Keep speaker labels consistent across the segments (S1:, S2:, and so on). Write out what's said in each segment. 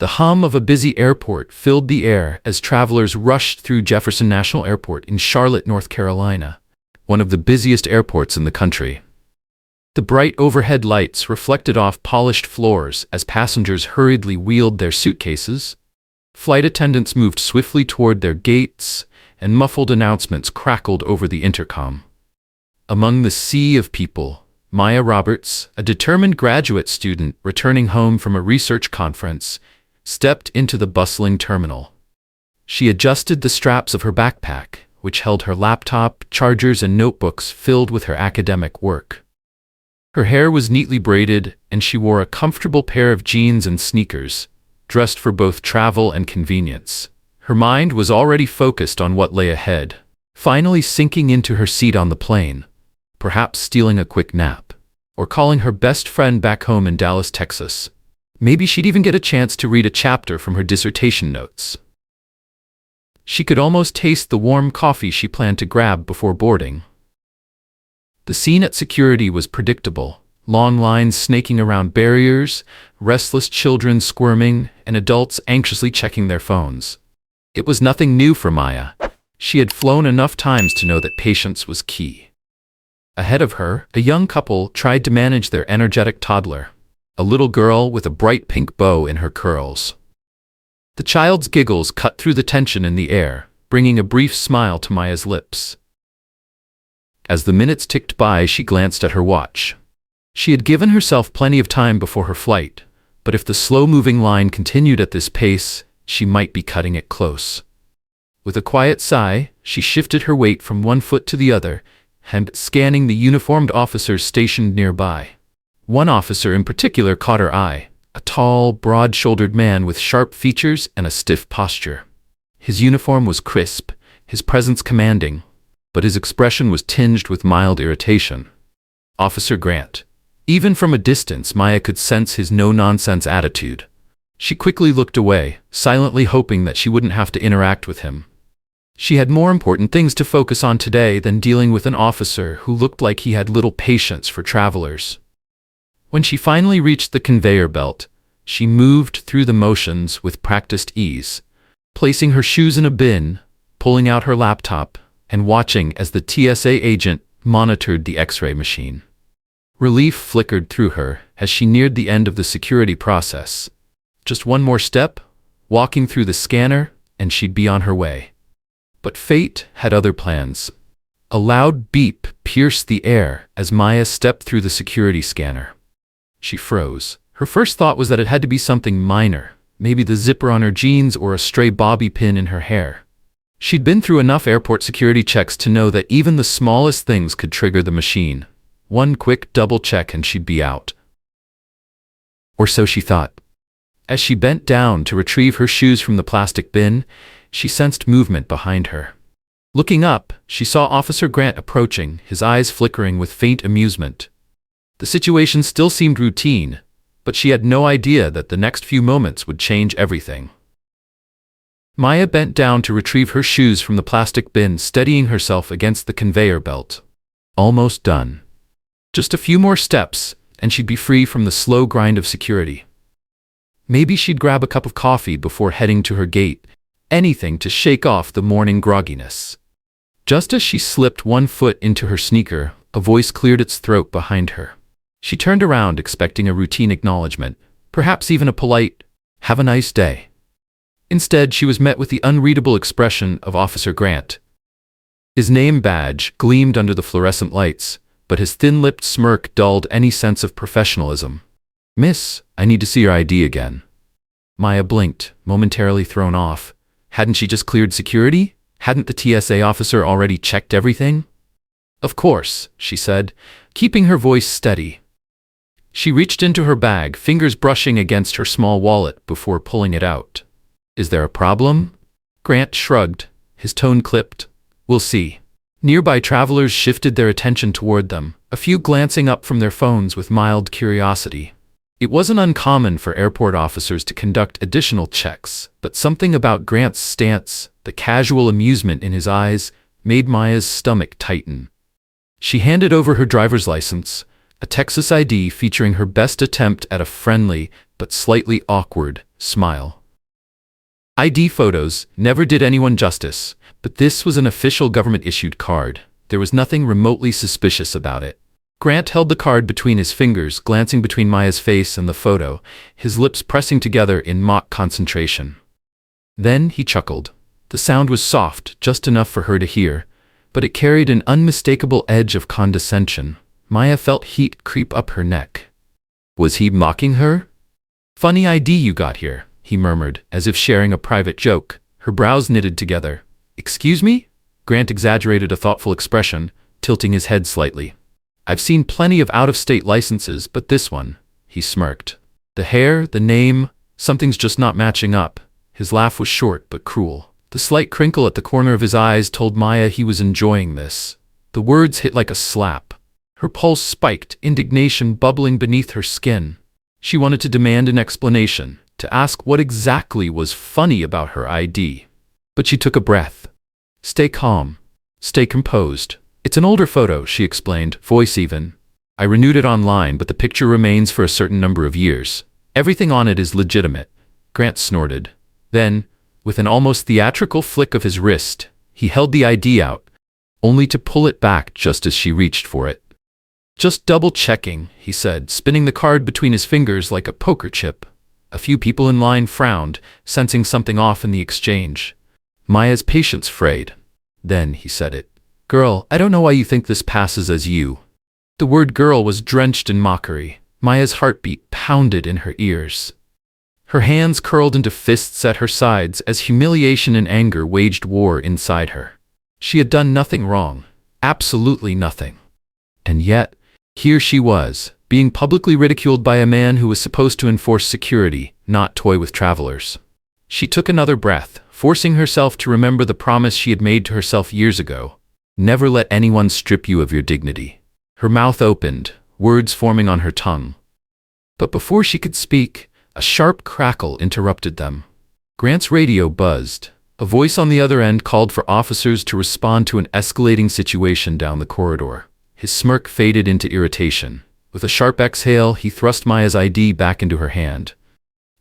S1: The hum of a busy airport filled the air as travelers rushed through Jefferson National Airport in Charlotte, North Carolina, one of the busiest airports in the country. The bright overhead lights reflected off polished floors as passengers hurriedly wheeled their suitcases. Flight attendants moved swiftly toward their gates, and muffled announcements crackled over the intercom. Among the sea of people, Maya Roberts, a determined graduate student returning home from a research conference, stepped into the bustling terminal. She adjusted the straps of her backpack, which held her laptop, chargers, and notebooks filled with her academic work. Her hair was neatly braided, and she wore a comfortable pair of jeans and sneakers, dressed for both travel and convenience. Her mind was already focused on what lay ahead, finally sinking into her seat on the plane, perhaps stealing a quick nap, or calling her best friend back home in Dallas, Texas. Maybe she'd even get a chance to read a chapter from her dissertation notes. She could almost taste the warm coffee she planned to grab before boarding. The scene at security was predictable. Long lines snaking around barriers, restless children squirming, and adults anxiously checking their phones. It was nothing new for Maya. She had flown enough times to know that patience was key. Ahead of her, a young couple tried to manage their energetic toddler, a little girl with a bright pink bow in her curls. The child's giggles cut through the tension in the air, bringing a brief smile to Maya's lips. As the minutes ticked by, she glanced at her watch. She had given herself plenty of time before her flight, but if the slow-moving line continued at this pace, she might be cutting it close. With a quiet sigh, she shifted her weight from one foot to the other, and scanning the uniformed officers stationed nearby. One officer in particular caught her eye, a tall, broad-shouldered man with sharp features and a stiff posture. His uniform was crisp, his presence commanding, but his expression was tinged with mild irritation. Officer Grant. Even from a distance, Maya could sense his no-nonsense attitude. She quickly looked away, silently hoping that she wouldn't have to interact with him. She had more important things to focus on today than dealing with an officer who looked like he had little patience for travelers. When she finally reached the conveyor belt, she moved through the motions with practiced ease, placing her shoes in a bin, pulling out her laptop, and watching as the TSA agent monitored the X-ray machine. Relief flickered through her as she neared the end of the security process. Just one more step, walking through the scanner, and she'd be on her way. But fate had other plans. A loud beep pierced the air as Maya stepped through the security scanner. She froze. Her first thought was that it had to be something minor, maybe the zipper on her jeans or a stray bobby pin in her hair. She'd been through enough airport security checks to know that even the smallest things could trigger the machine. One quick double check and she'd be out. Or so she thought. As she bent down to retrieve her shoes from the plastic bin, she sensed movement behind her. Looking up, she saw Officer Grant approaching, his eyes flickering with faint amusement. The situation still seemed routine, but she had no idea that the next few moments would change everything. Maya bent down to retrieve her shoes from the plastic bin, steadying herself against the conveyor belt. Almost done. Just a few more steps, and she'd be free from the slow grind of security. Maybe she'd grab a cup of coffee before heading to her gate, anything to shake off the morning grogginess. Just as she slipped one foot into her sneaker, a voice cleared its throat behind her. She turned around expecting a routine acknowledgement, perhaps even a polite, "Have a nice day." Instead, she was met with the unreadable expression of Officer Grant. His name badge gleamed under the fluorescent lights, but his thin-lipped smirk dulled any sense of professionalism. "Miss, I need to see your ID again." Maya blinked, momentarily thrown off. Hadn't she just cleared security? Hadn't the TSA officer already checked everything? "Of course," she said, keeping her voice steady. She reached into her bag, fingers brushing against her small wallet before pulling it out. "Is there a problem?" Grant shrugged, his tone clipped. "We'll see." Nearby travelers shifted their attention toward them, a few glancing up from their phones with mild curiosity. It wasn't uncommon for airport officers to conduct additional checks, but something about Grant's stance, the casual amusement in his eyes, made Maya's stomach tighten. She handed over her driver's license, a Texas ID featuring her best attempt at a friendly but slightly awkward, smile. ID photos never did anyone justice, but this was an official government-issued card. There was nothing remotely suspicious about it. Grant held the card between his fingers, glancing between Maya's face and the photo, his lips pressing together in mock concentration. Then he chuckled. The sound was soft, just enough for her to hear, but it carried an unmistakable edge of condescension. Maya felt heat creep up her neck. Was he mocking her? "Funny ID you got here," he murmured, as if sharing a private joke. Her brows knitted together. "Excuse me?" Grant exaggerated a thoughtful expression, tilting his head slightly. "I've seen plenty of out-of-state licenses, but this one," he smirked. "The hair, the name, something's just not matching up." His laugh was short but cruel. The slight crinkle at the corner of his eyes told Maya he was enjoying this. The words hit like a slap. Her pulse spiked, indignation bubbling beneath her skin. She wanted to demand an explanation, to ask what exactly was funny about her ID. But she took a breath. "Stay calm. Stay composed. It's an older photo," she explained, voice even. "I renewed it online, but the picture remains for a certain number of years. Everything on it is legitimate." Grant snorted. Then, with an almost theatrical flick of his wrist, he held the ID out, only to pull it back just as she reached for it. "Just double-checking," he said, spinning the card between his fingers like a poker chip. A few people in line frowned, sensing something off in the exchange. Maya's patience frayed. Then he said it. "Girl, I don't know why you think this passes as you." The word girl was drenched in mockery. Maya's heartbeat pounded in her ears. Her hands curled into fists at her sides as humiliation and anger waged war inside her. She had done nothing wrong. Absolutely nothing. And yet, here she was, being publicly ridiculed by a man who was supposed to enforce security, not toy with travelers. She took another breath, forcing herself to remember the promise she had made to herself years ago. Never let anyone strip you of your dignity. Her mouth opened, words forming on her tongue. But before she could speak, a sharp crackle interrupted them. Grant's radio buzzed. A voice on the other end called for officers to respond to an escalating situation down the corridor. His smirk faded into irritation. With a sharp exhale, he thrust Maya's ID back into her hand.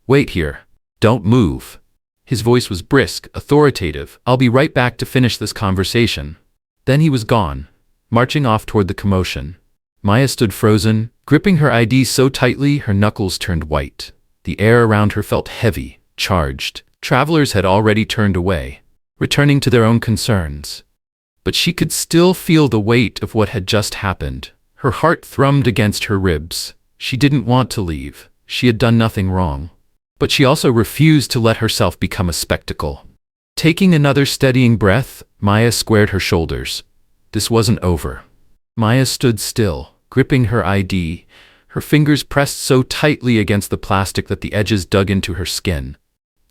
S1: "Wait here. Don't move." His voice was brisk, authoritative. "I'll be right back to finish this conversation." Then he was gone, marching off toward the commotion. Maya stood frozen, gripping her ID so tightly her knuckles turned white. The air around her felt heavy, charged. Travelers had already turned away, returning to their own concerns. But she could still feel the weight of what had just happened. Her heart thrummed against her ribs. She didn't want to leave. She had done nothing wrong. But she also refused to let herself become a spectacle. Taking another steadying breath, Maya squared her shoulders. This wasn't over. Maya stood still, gripping her ID, her fingers pressed so tightly against the plastic that the edges dug into her skin.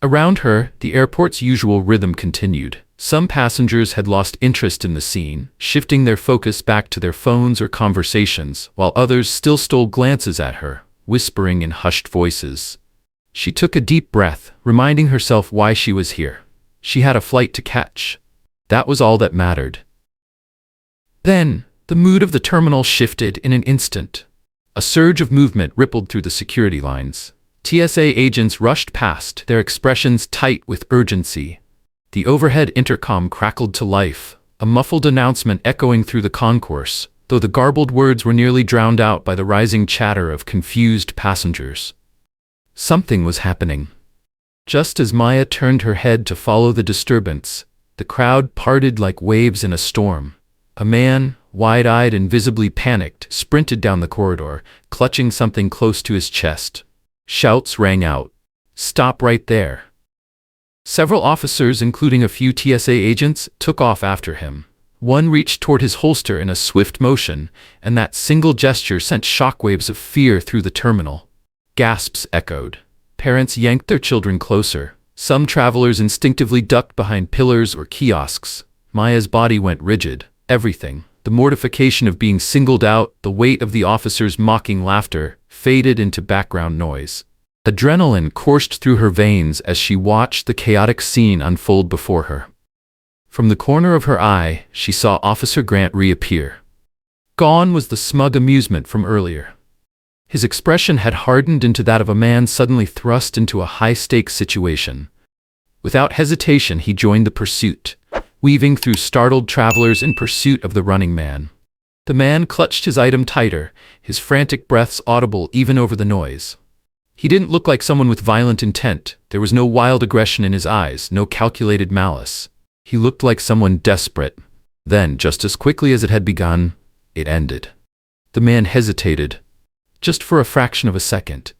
S1: Around her, the airport's usual rhythm continued. Some passengers had lost interest in the scene, shifting their focus back to their phones or conversations, while others still stole glances at her, whispering in hushed voices. She took a deep breath, reminding herself why she was here. She had a flight to catch. That was all that mattered. Then, the mood of the terminal shifted in an instant. A surge of movement rippled through the security lines. TSA agents rushed past, their expressions tight with urgency. The overhead intercom crackled to life, a muffled announcement echoing through the concourse, though the garbled words were nearly drowned out by the rising chatter of confused passengers. Something was happening. Just as Maya turned her head to follow the disturbance, the crowd parted like waves in a storm. A man, wide-eyed and visibly panicked, sprinted down the corridor, clutching something close to his chest. Shouts rang out. "Stop right there." Several officers, including a few TSA agents, took off after him. One reached toward his holster in a swift motion, and that single gesture sent shockwaves of fear through the terminal. Gasps echoed. Parents yanked their children closer. Some travelers instinctively ducked behind pillars or kiosks. Maya's body went rigid. Everything, the mortification of being singled out, the weight of the officers' mocking laughter, faded into background noise. Adrenaline coursed through her veins as she watched the chaotic scene unfold before her. From the corner of her eye, she saw Officer Grant reappear. Gone was the smug amusement from earlier. His expression had hardened into that of a man suddenly thrust into a high-stakes situation. Without hesitation, he joined the pursuit, weaving through startled travelers in pursuit of the running man. The man clutched his item tighter, his frantic breaths audible even over the noise. He didn't look like someone with violent intent. There was no wild aggression in his eyes, no calculated malice. He looked like someone desperate. Then, just as quickly as it had begun, it ended. The man hesitated, just for a fraction of a second.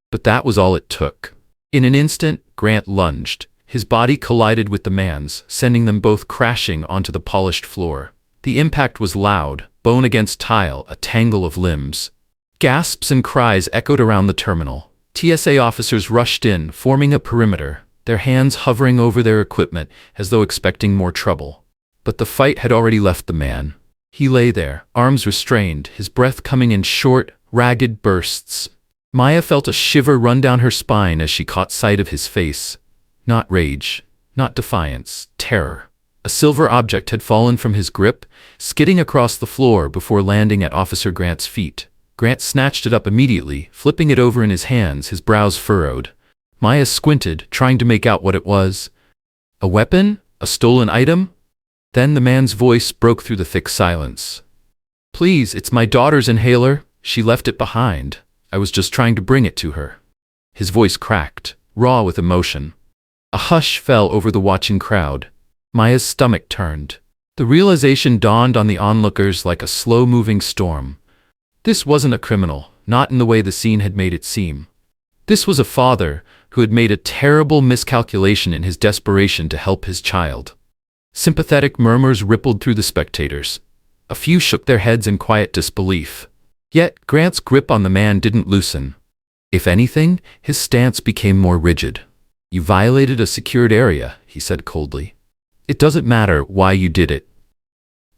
S1: But that was all it took. In an instant, Grant lunged. His body collided with the man's, sending them both crashing onto the polished floor. The impact was loud, bone against tile, a tangle of limbs. Gasps and cries echoed around the terminal. TSA officers rushed in, forming a perimeter, their hands hovering over their equipment as though expecting more trouble. But the fight had already left the man. He lay there, arms restrained, his breath coming in short, ragged bursts. Maya felt a shiver run down her spine as she caught sight of his face. Not rage, not defiance, terror. A silver object had fallen from his grip, skidding across the floor before landing at Officer Grant's feet. Grant snatched it up immediately, flipping it over in his hands, his brows furrowed. Maya squinted, trying to make out what it was. A weapon? A stolen item? Then the man's voice broke through the thick silence. "Please, it's my daughter's inhaler. She left it behind. I was just trying to bring it to her." His voice cracked, raw with emotion. A hush fell over the watching crowd. Maya's stomach turned. The realization dawned on the onlookers like a slow-moving storm. This wasn't a criminal, not in the way the scene had made it seem. This was a father who had made a terrible miscalculation in his desperation to help his child. Sympathetic murmurs rippled through the spectators. A few shook their heads in quiet disbelief. Yet Grant's grip on the man didn't loosen. If anything, his stance became more rigid. "You violated a secured area," he said coldly. "It doesn't matter why you did it."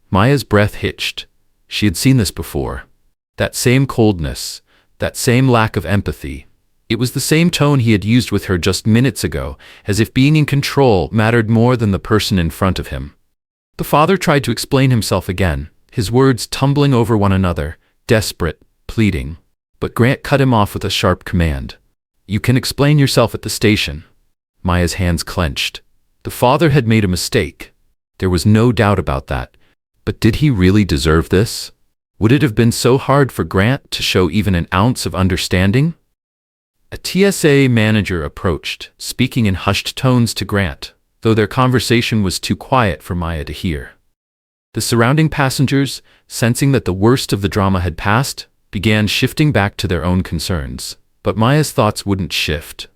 S1: Maya's breath hitched. She had seen this before. That same coldness, that same lack of empathy. It was the same tone he had used with her just minutes ago, as if being in control mattered more than the person in front of him. The father tried to explain himself again, his words tumbling over one another, desperate, pleading. But Grant cut him off with a sharp command. "You can explain yourself at the station." Maya's hands clenched. The father had made a mistake. There was no doubt about that. But did he really deserve this? Would it have been so hard for Grant to show even an ounce of understanding? A TSA manager approached, speaking in hushed tones to Grant, though their conversation was too quiet for Maya to hear. The surrounding passengers, sensing that the worst of the drama had passed, began shifting back to their own concerns. But Maya's thoughts wouldn't shift.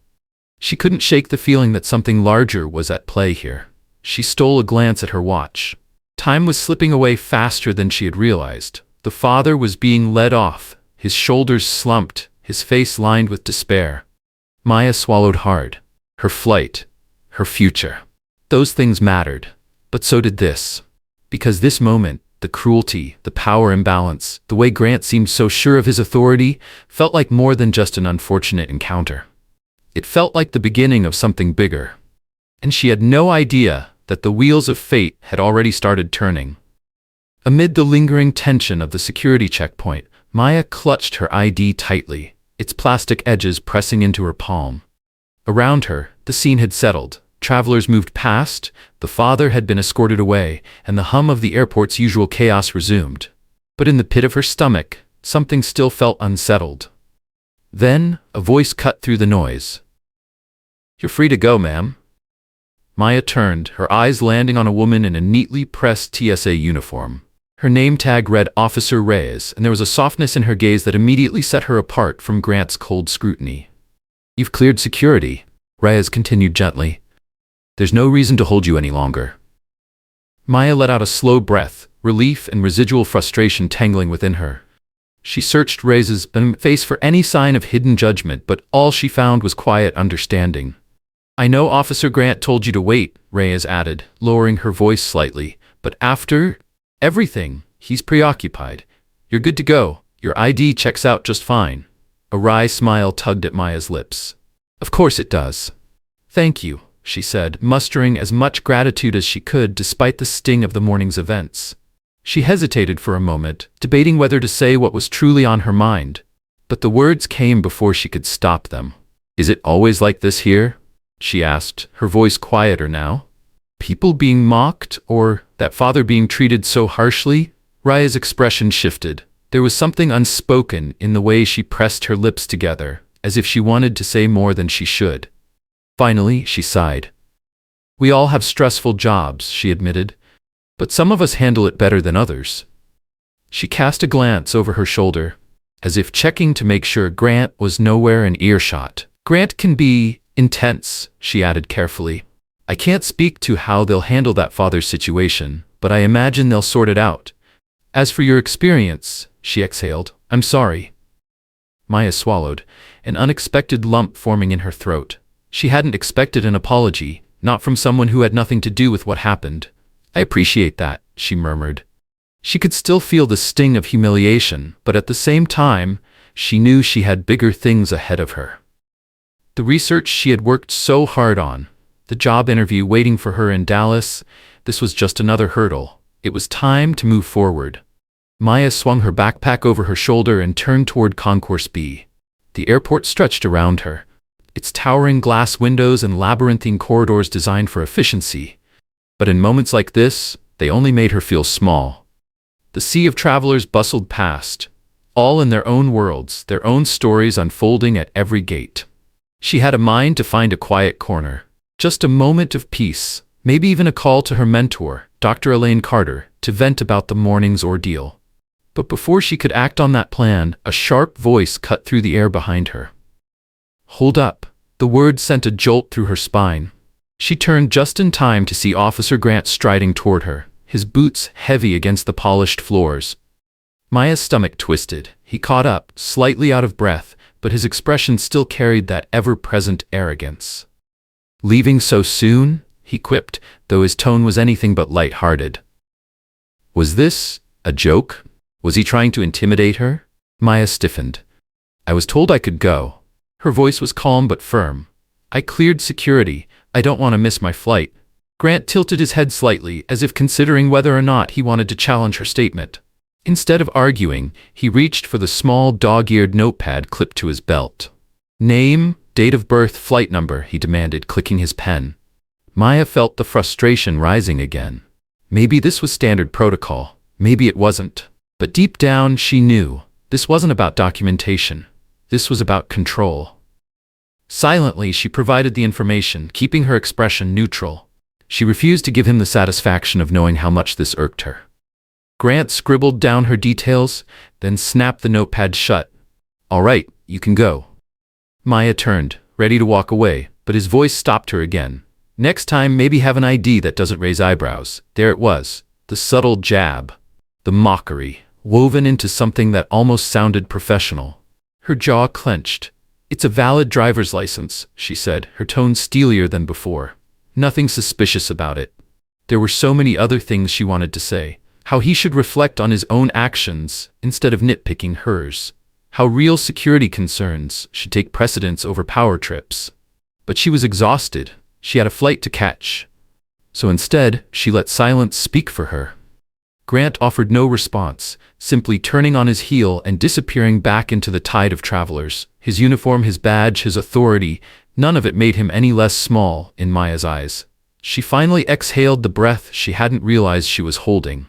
S1: She couldn't shake the feeling that something larger was at play here. She stole a glance at her watch. Time was slipping away faster than she had realized. The father was being led off, his shoulders slumped, his face lined with despair. Maya swallowed hard. Her flight, her future. Those things mattered, but so did this. Because this moment, the cruelty, the power imbalance, the way Grant seemed so sure of his authority, felt like more than just an unfortunate encounter. It felt like the beginning of something bigger. And she had no idea that the wheels of fate had already started turning. Amid the lingering tension of the security checkpoint, Maya clutched her ID tightly, its plastic edges pressing into her palm. Around her, the scene had settled. Travelers moved past, the father had been escorted away, and the hum of the airport's usual chaos resumed. But in the pit of her stomach, something still felt unsettled. Then, a voice cut through the noise. "You're free to go, ma'am." Maya turned, her eyes landing on a woman in a neatly pressed TSA uniform. Her name tag read Officer Reyes, and there was a softness in her gaze that immediately set her apart from Grant's cold scrutiny. "You've cleared security," Reyes continued gently. "There's no reason to hold you any longer." Maya let out a slow breath, relief and residual frustration tangling within her. She searched Reyes's face for any sign of hidden judgment, but all she found was quiet understanding. "I know Officer Grant told you to wait," Reyes added, lowering her voice slightly, "but after everything, he's preoccupied. You're good to go. Your ID checks out just fine." A wry smile tugged at Maya's lips. "Of course it does." "Thank you," she said, mustering as much gratitude as she could despite the sting of the morning's events. She hesitated for a moment, debating whether to say what was truly on her mind. But the words came before she could stop them. "Is it always like this here?" she asked, her voice quieter now. "People being mocked, or that father being treated so harshly?" Raya's expression shifted. There was something unspoken in the way she pressed her lips together, as if she wanted to say more than she should. Finally, she sighed. "We all have stressful jobs," she admitted, "but some of us handle it better than others." She cast a glance over her shoulder, as if checking to make sure Grant was nowhere in earshot. "Grant can be intense," she added carefully. "I can't speak to how they'll handle that father's situation, but I imagine they'll sort it out. As for your experience," she exhaled, "I'm sorry." Maya swallowed, an unexpected lump forming in her throat. She hadn't expected an apology, not from someone who had nothing to do with what happened. "I appreciate that," she murmured. She could still feel the sting of humiliation, but at the same time, she knew she had bigger things ahead of her. The research she had worked so hard on, the job interview waiting for her in Dallas, this was just another hurdle. It was time to move forward. Maya swung her backpack over her shoulder and turned toward Concourse B. The airport stretched around her, its towering glass windows and labyrinthine corridors designed for efficiency. But in moments like this, they only made her feel small. The sea of travelers bustled past, all in their own worlds, their own stories unfolding at every gate. She had a mind to find a quiet corner, just a moment of peace, maybe even a call to her mentor, Dr. Elaine Carter, to vent about the morning's ordeal. But before she could act on that plan, a sharp voice cut through the air behind her. "Hold up." The word sent a jolt through her spine. She turned just in time to see Officer Grant striding toward her, his boots heavy against the polished floors. Maya's stomach twisted. He caught up, slightly out of breath, but his expression still carried that ever-present arrogance. "Leaving so soon?" he quipped, though his tone was anything but light-hearted. Was this a joke? Was he trying to intimidate her? Maya stiffened. "I was told I could go." Her voice was calm but firm. "I cleared security. I don't want to miss my flight." Grant tilted his head slightly, as if considering whether or not he wanted to challenge her statement. Instead of arguing, he reached for the small dog-eared notepad clipped to his belt. "Name, date of birth, flight number," he demanded, clicking his pen. Maya felt the frustration rising again. Maybe this was standard protocol. Maybe it wasn't. But deep down, she knew this wasn't about documentation. This was about control. Silently, she provided the information, keeping her expression neutral. She refused to give him the satisfaction of knowing how much this irked her. Grant scribbled down her details, then snapped the notepad shut. "All right, you can go." Maya turned, ready to walk away, but his voice stopped her again. "Next time, maybe have an ID that doesn't raise eyebrows." There it was, the subtle jab, the mockery, woven into something that almost sounded professional. Her jaw clenched. "It's a valid driver's license," she said, her tone steelier than before. Nothing suspicious about it. There were so many other things she wanted to say. How he should reflect on his own actions instead of nitpicking hers. How real security concerns should take precedence over power trips. But she was exhausted. She had a flight to catch. So instead, she let silence speak for her. Grant offered no response, simply turning on his heel and disappearing back into the tide of travelers. His uniform, his badge, his authority, none of it made him any less small in Maya's eyes. She finally exhaled the breath she hadn't realized she was holding.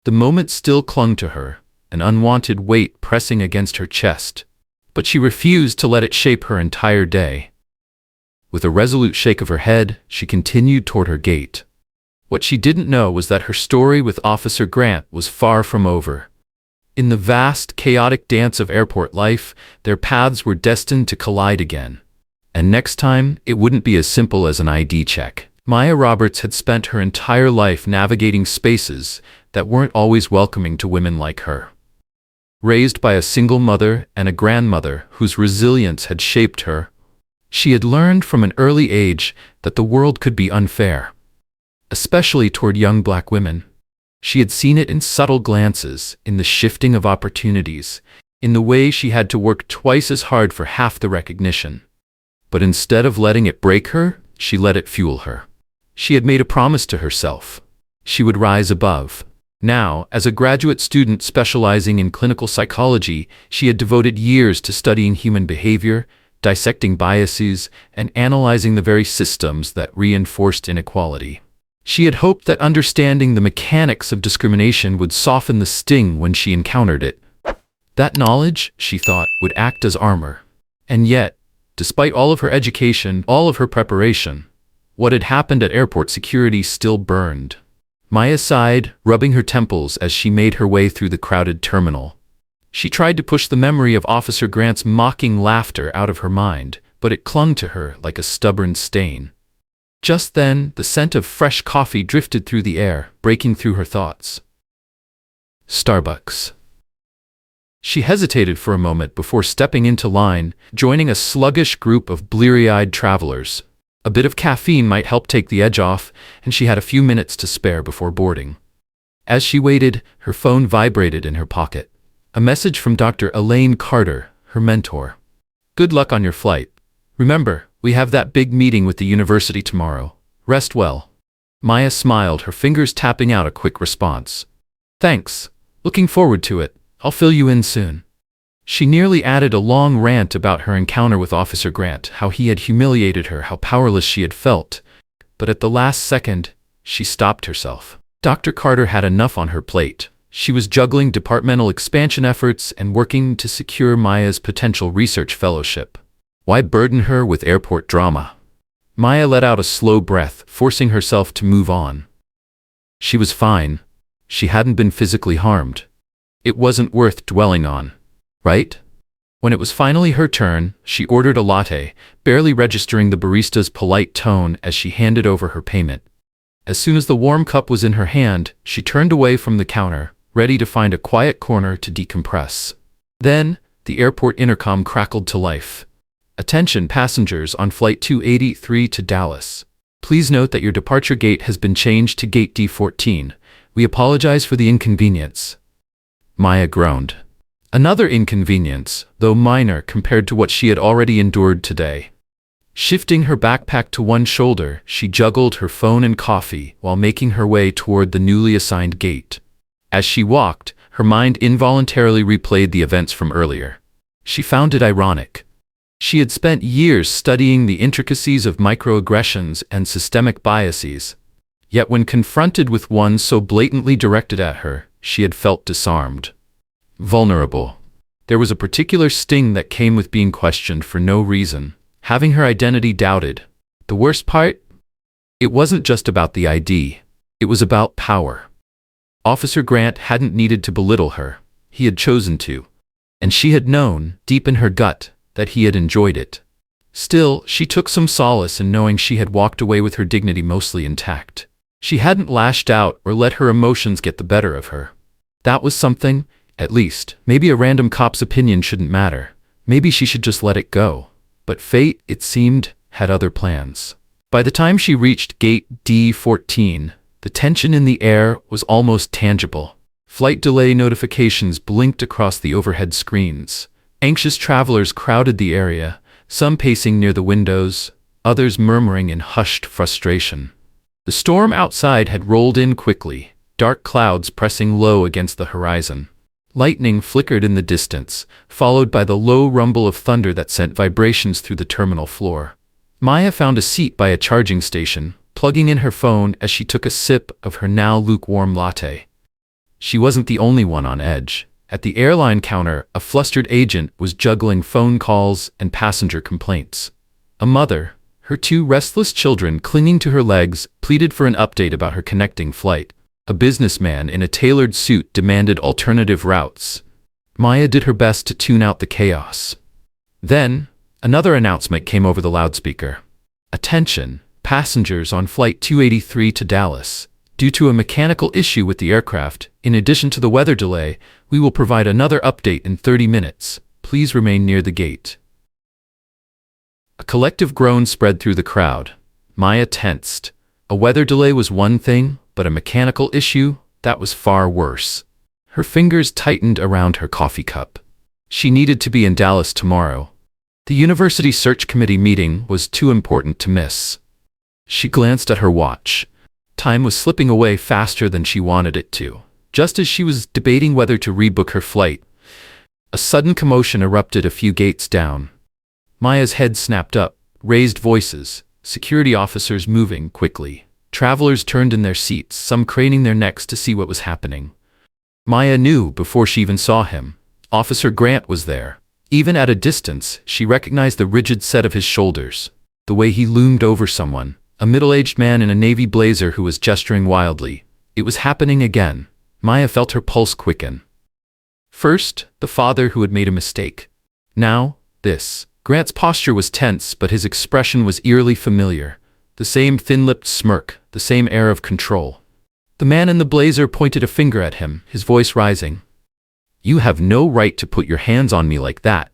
S1: The moment still clung to her, an unwanted weight pressing against her chest. But she refused to let it shape her entire day. With a resolute shake of her head, she continued toward her gate. What she didn't know was that her story with Officer Grant was far from over. In the vast, chaotic dance of airport life, their paths were destined to collide again. And next time, it wouldn't be as simple as an ID check. Maya Roberts had spent her entire life navigating spaces that weren't always welcoming to women like her. Raised by a single mother and a grandmother whose resilience had shaped her, she had learned from an early age that the world could be unfair. Especially toward young black women. She had seen it in subtle glances, in the shifting of opportunities, in the way she had to work twice as hard for half the recognition. But instead of letting it break her, she let it fuel her. She had made a promise to herself. She would rise above. Now, as a graduate student specializing in clinical psychology, she had devoted years to studying human behavior, dissecting biases, and analyzing the very systems that reinforced inequality. She had hoped that understanding the mechanics of discrimination would soften the sting when she encountered it. That knowledge, she thought, would act as armor. And yet, despite all of her education, all of her preparation, what had happened at airport security still burned. Maya sighed, rubbing her temples as she made her way through the crowded terminal. She tried to push the memory of Officer Grant's mocking laughter out of her mind, but it clung to her like a stubborn stain. Just then, the scent of fresh coffee drifted through the air, breaking through her thoughts. Starbucks. She hesitated for a moment before stepping into line, joining a sluggish group of bleary-eyed travelers. A bit of caffeine might help take the edge off, and she had a few minutes to spare before boarding. As she waited, her phone vibrated in her pocket. A message from Dr. Elaine Carter, her mentor. "Good luck on your flight. Remember, we have that big meeting with the university tomorrow. Rest well." Maya smiled, her fingers tapping out a quick response. "Thanks. Looking forward to it. I'll fill you in soon." She nearly added a long rant about her encounter with Officer Grant, how he had humiliated her, how powerless she had felt. But at the last second, she stopped herself. Dr. Carter had enough on her plate. She was juggling departmental expansion efforts and working to secure Maya's potential research fellowship. Why burden her with airport drama? Maya let out a slow breath, forcing herself to move on. She was fine. She hadn't been physically harmed. It wasn't worth dwelling on. Right? When it was finally her turn, she ordered a latte, barely registering the barista's polite tone as she handed over her payment. As soon as the warm cup was in her hand, she turned away from the counter, ready to find a quiet corner to decompress. Then, the airport intercom crackled to life. "Attention passengers on Flight 283 to Dallas. Please note that your departure gate has been changed to Gate D14. We apologize for the inconvenience." Maya groaned. Another inconvenience, though minor compared to what she had already endured today. Shifting her backpack to one shoulder, she juggled her phone and coffee while making her way toward the newly assigned gate. As she walked, her mind involuntarily replayed the events from earlier. She found it ironic. She had spent years studying the intricacies of microaggressions and systemic biases. Yet when confronted with one so blatantly directed at her, she had felt disarmed. Vulnerable. There was a particular sting that came with being questioned for no reason, having her identity doubted. The worst part? It wasn't just about the ID. It was about power. Officer Grant hadn't needed to belittle her. He had chosen to. And she had known, deep in her gut, that he had enjoyed it. Still, she took some solace in knowing she had walked away with her dignity mostly intact. She hadn't lashed out or let her emotions get the better of her. That was something. At least, maybe a random cop's opinion shouldn't matter. Maybe she should just let it go. But fate, it seemed, had other plans. By the time she reached Gate D14, the tension in the air was almost tangible. Flight delay notifications blinked across the overhead screens. Anxious travelers crowded the area, some pacing near the windows, others murmuring in hushed frustration. The storm outside had rolled in quickly, dark clouds pressing low against the horizon. Lightning flickered in the distance, followed by the low rumble of thunder that sent vibrations through the terminal floor. Maya found a seat by a charging station, plugging in her phone as she took a sip of her now lukewarm latte. She wasn't the only one on edge. At the airline counter, a flustered agent was juggling phone calls and passenger complaints. A mother, her two restless children clinging to her legs, pleaded for an update about her connecting flight. A businessman in a tailored suit demanded alternative routes. Maya did her best to tune out the chaos. Then, another announcement came over the loudspeaker. "Attention, passengers on Flight 283 to Dallas. Due to a mechanical issue with the aircraft, in addition to the weather delay, we will provide another update in 30 minutes. Please remain near the gate." A collective groan spread through the crowd. Maya tensed. A weather delay was one thing, but a mechanical issue, that was far worse. Her fingers tightened around her coffee cup. She needed to be in Dallas tomorrow. The university search committee meeting was too important to miss. She glanced at her watch. Time was slipping away faster than she wanted it to. Just as she was debating whether to rebook her flight, a sudden commotion erupted a few gates down. Maya's head snapped up, raised voices, security officers moving quickly. Travelers turned in their seats, some craning their necks to see what was happening. Maya knew before she even saw him. Officer Grant was there. Even at a distance, she recognized the rigid set of his shoulders, the way he loomed over someone, a middle-aged man in a navy blazer who was gesturing wildly. It was happening again. Maya felt her pulse quicken. First, the father who had made a mistake. Now, this. Grant's posture was tense, but his expression was eerily familiar. The same thin-lipped smirk, the same air of control. The man in the blazer pointed a finger at him, his voice rising. "You have no right to put your hands on me like that."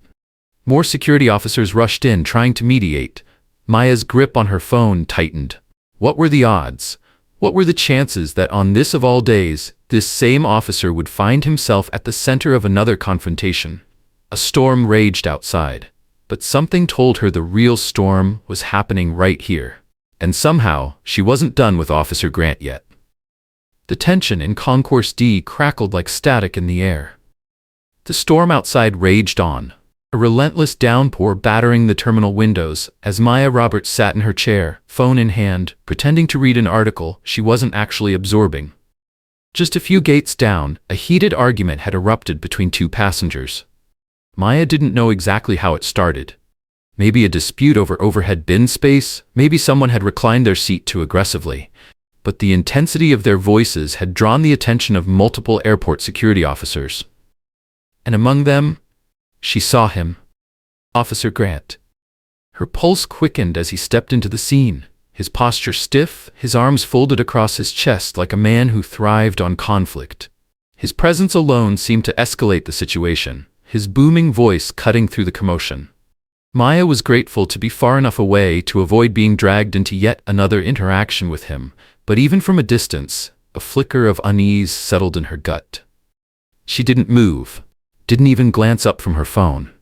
S1: More security officers rushed in, trying to mediate. Maya's grip on her phone tightened. What were the odds? What were the chances that on this of all days, this same officer would find himself at the center of another confrontation? A storm raged outside, but something told her the real storm was happening right here. And somehow, she wasn't done with Officer Grant yet. The tension in Concourse D crackled like static in the air. The storm outside raged on, a relentless downpour battering the terminal windows as Maya Roberts sat in her chair, phone in hand, pretending to read an article she wasn't actually absorbing. Just a few gates down, a heated argument had erupted between two passengers. Maya didn't know exactly how it started. Maybe a dispute over overhead bin space, maybe someone had reclined their seat too aggressively. But the intensity of their voices had drawn the attention of multiple airport security officers. And among them, she saw him. Officer Grant. Her pulse quickened as he stepped into the scene, his posture stiff, his arms folded across his chest like a man who thrived on conflict. His presence alone seemed to escalate the situation, his booming voice cutting through the commotion. Maya was grateful to be far enough away to avoid being dragged into yet another interaction with him, but even from a distance, a flicker of unease settled in her gut. She didn't move, didn't even glance up from her phone.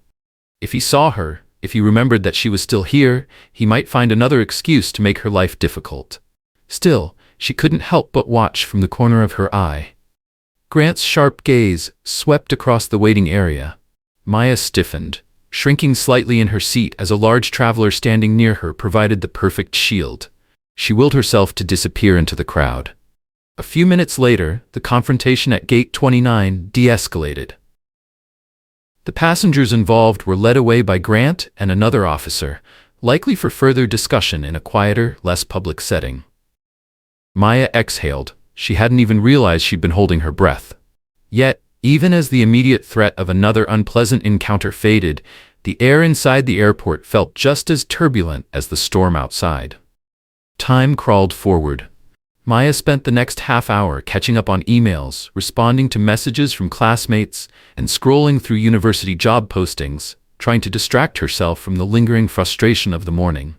S1: If he saw her, if he remembered that she was still here, he might find another excuse to make her life difficult. Still, she couldn't help but watch from the corner of her eye. Grant's sharp gaze swept across the waiting area. Maya stiffened, shrinking slightly in her seat as a large traveler standing near her provided the perfect shield. She willed herself to disappear into the crowd. A few minutes later, the confrontation at Gate 29 de-escalated. The passengers involved were led away by Grant and another officer, likely for further discussion in a quieter, less public setting. Maya exhaled. She hadn't even realized she'd been holding her breath. Yet, even as the immediate threat of another unpleasant encounter faded, the air inside the airport felt just as turbulent as the storm outside. Time crawled forward. Maya spent the next half hour catching up on emails, responding to messages from classmates, and scrolling through university job postings, trying to distract herself from the lingering frustration of the morning.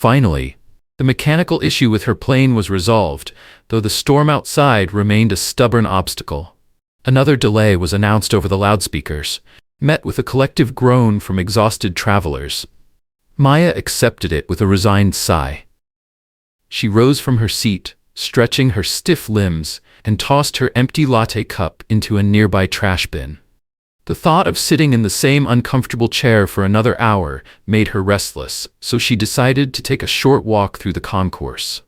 S1: Finally, the mechanical issue with her plane was resolved, though the storm outside remained a stubborn obstacle. Another delay was announced over the loudspeakers, met with a collective groan from exhausted travelers. Maya accepted it with a resigned sigh. She rose from her seat, stretching her stiff limbs, and tossed her empty latte cup into a nearby trash bin. The thought of sitting in the same uncomfortable chair for another hour made her restless, so she decided to take a short walk through the concourse.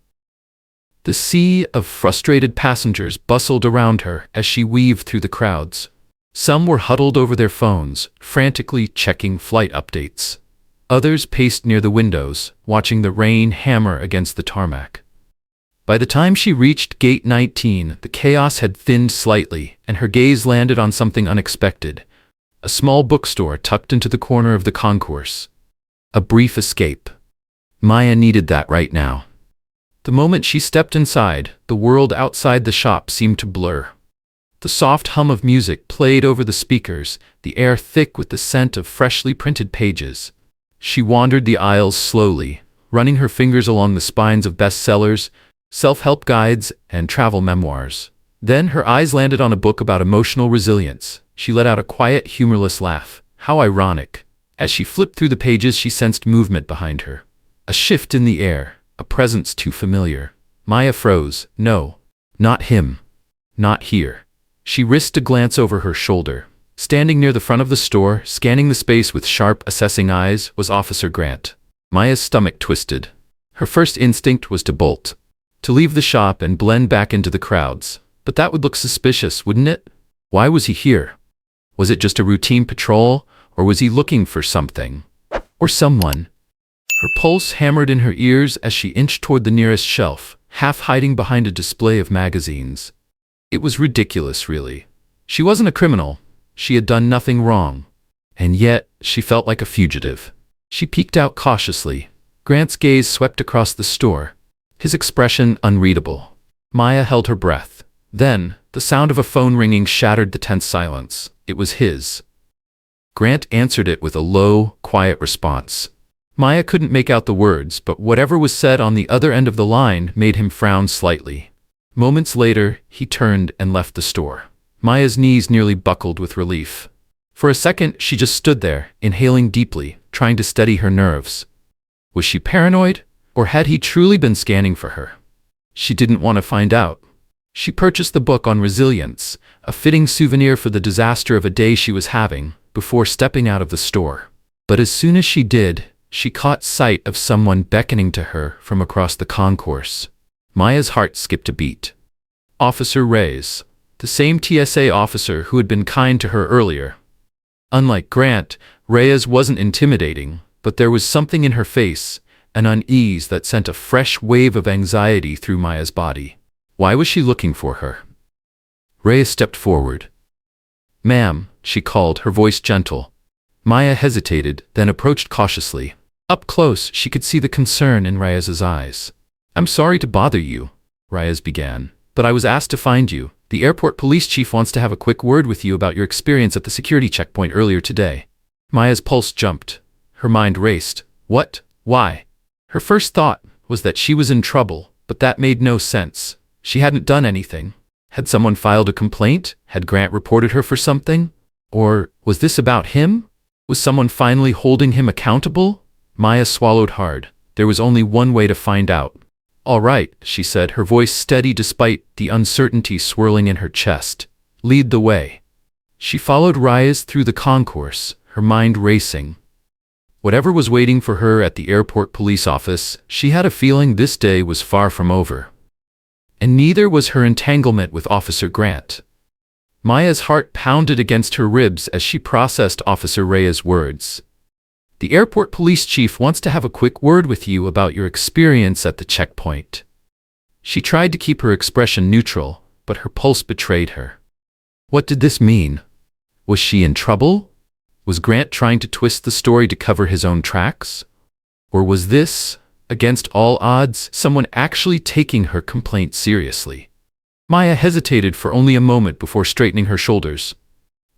S1: The sea of frustrated passengers bustled around her as she weaved through the crowds. Some were huddled over their phones, frantically checking flight updates. Others paced near the windows, watching the rain hammer against the tarmac. By the time she reached Gate 19, the chaos had thinned slightly, and her gaze landed on something unexpected. A small bookstore tucked into the corner of the concourse. A brief escape. Maya needed that right now. The moment she stepped inside, the world outside the shop seemed to blur. The soft hum of music played over the speakers, the air thick with the scent of freshly printed pages. She wandered the aisles slowly, running her fingers along the spines of bestsellers, self-help guides, and travel memoirs. Then her eyes landed on a book about emotional resilience. She let out a quiet, humorless laugh. How ironic. As she flipped through the pages, she sensed movement behind her. A shift in the air, a presence too familiar. Maya froze. No, not him. Not here. She risked a glance over her shoulder. Standing near the front of the store, scanning the space with sharp, assessing eyes, was Officer Grant. Maya's stomach twisted. Her first instinct was to bolt, to leave the shop and blend back into the crowds. But that would look suspicious, wouldn't it? Why was he here? Was it just a routine patrol, or was he looking for something? Or someone? Her pulse hammered in her ears as she inched toward the nearest shelf, half hiding behind a display of magazines. It was ridiculous, really. She wasn't a criminal. She had done nothing wrong. And yet, she felt like a fugitive. She peeked out cautiously. Grant's gaze swept across the store, his expression unreadable. Maya held her breath. Then, the sound of a phone ringing shattered the tense silence. It was his. Grant answered it with a low, quiet response. Maya couldn't make out the words, but whatever was said on the other end of the line made him frown slightly. Moments later, he turned and left the store. Maya's knees nearly buckled with relief. For a second, she just stood there, inhaling deeply, trying to steady her nerves. Was she paranoid, or had he truly been scanning for her? She didn't want to find out. She purchased the book on resilience, a fitting souvenir for the disaster of a day she was having, before stepping out of the store. But as soon as she did, she caught sight of someone beckoning to her from across the concourse. Maya's heart skipped a beat. Officer Reyes, the same TSA officer who had been kind to her earlier. Unlike Grant, Reyes wasn't intimidating, but there was something in her face, an unease that sent a fresh wave of anxiety through Maya's body. Why was she looking for her? Reyes stepped forward. "Ma'am," she called, her voice gentle. Maya hesitated, then approached cautiously. Up close, she could see the concern in Reyes's eyes. "I'm sorry to bother you," Reyes began, "but I was asked to find you. The airport police chief wants to have a quick word with you about your experience at the security checkpoint earlier today." Maya's pulse jumped. Her mind raced. What? Why? Her first thought was that she was in trouble, but that made no sense. She hadn't done anything. Had someone filed a complaint? Had Grant reported her for something? Or was this about him? Was someone finally holding him accountable? Maya swallowed hard. There was only one way to find out. "All right," she said, her voice steady despite the uncertainty swirling in her chest. "Lead the way." She followed Reyes through the concourse, her mind racing. Whatever was waiting for her at the airport police office, she had a feeling this day was far from over. And neither was her entanglement with Officer Grant. Maya's heart pounded against her ribs as she processed Officer Reyes' words. "The airport police chief wants to have a quick word with you about your experience at the checkpoint." She tried to keep her expression neutral, but her pulse betrayed her. What did this mean? Was she in trouble? Was Grant trying to twist the story to cover his own tracks? Or was this, against all odds, someone actually taking her complaint seriously? Maya hesitated for only a moment before straightening her shoulders.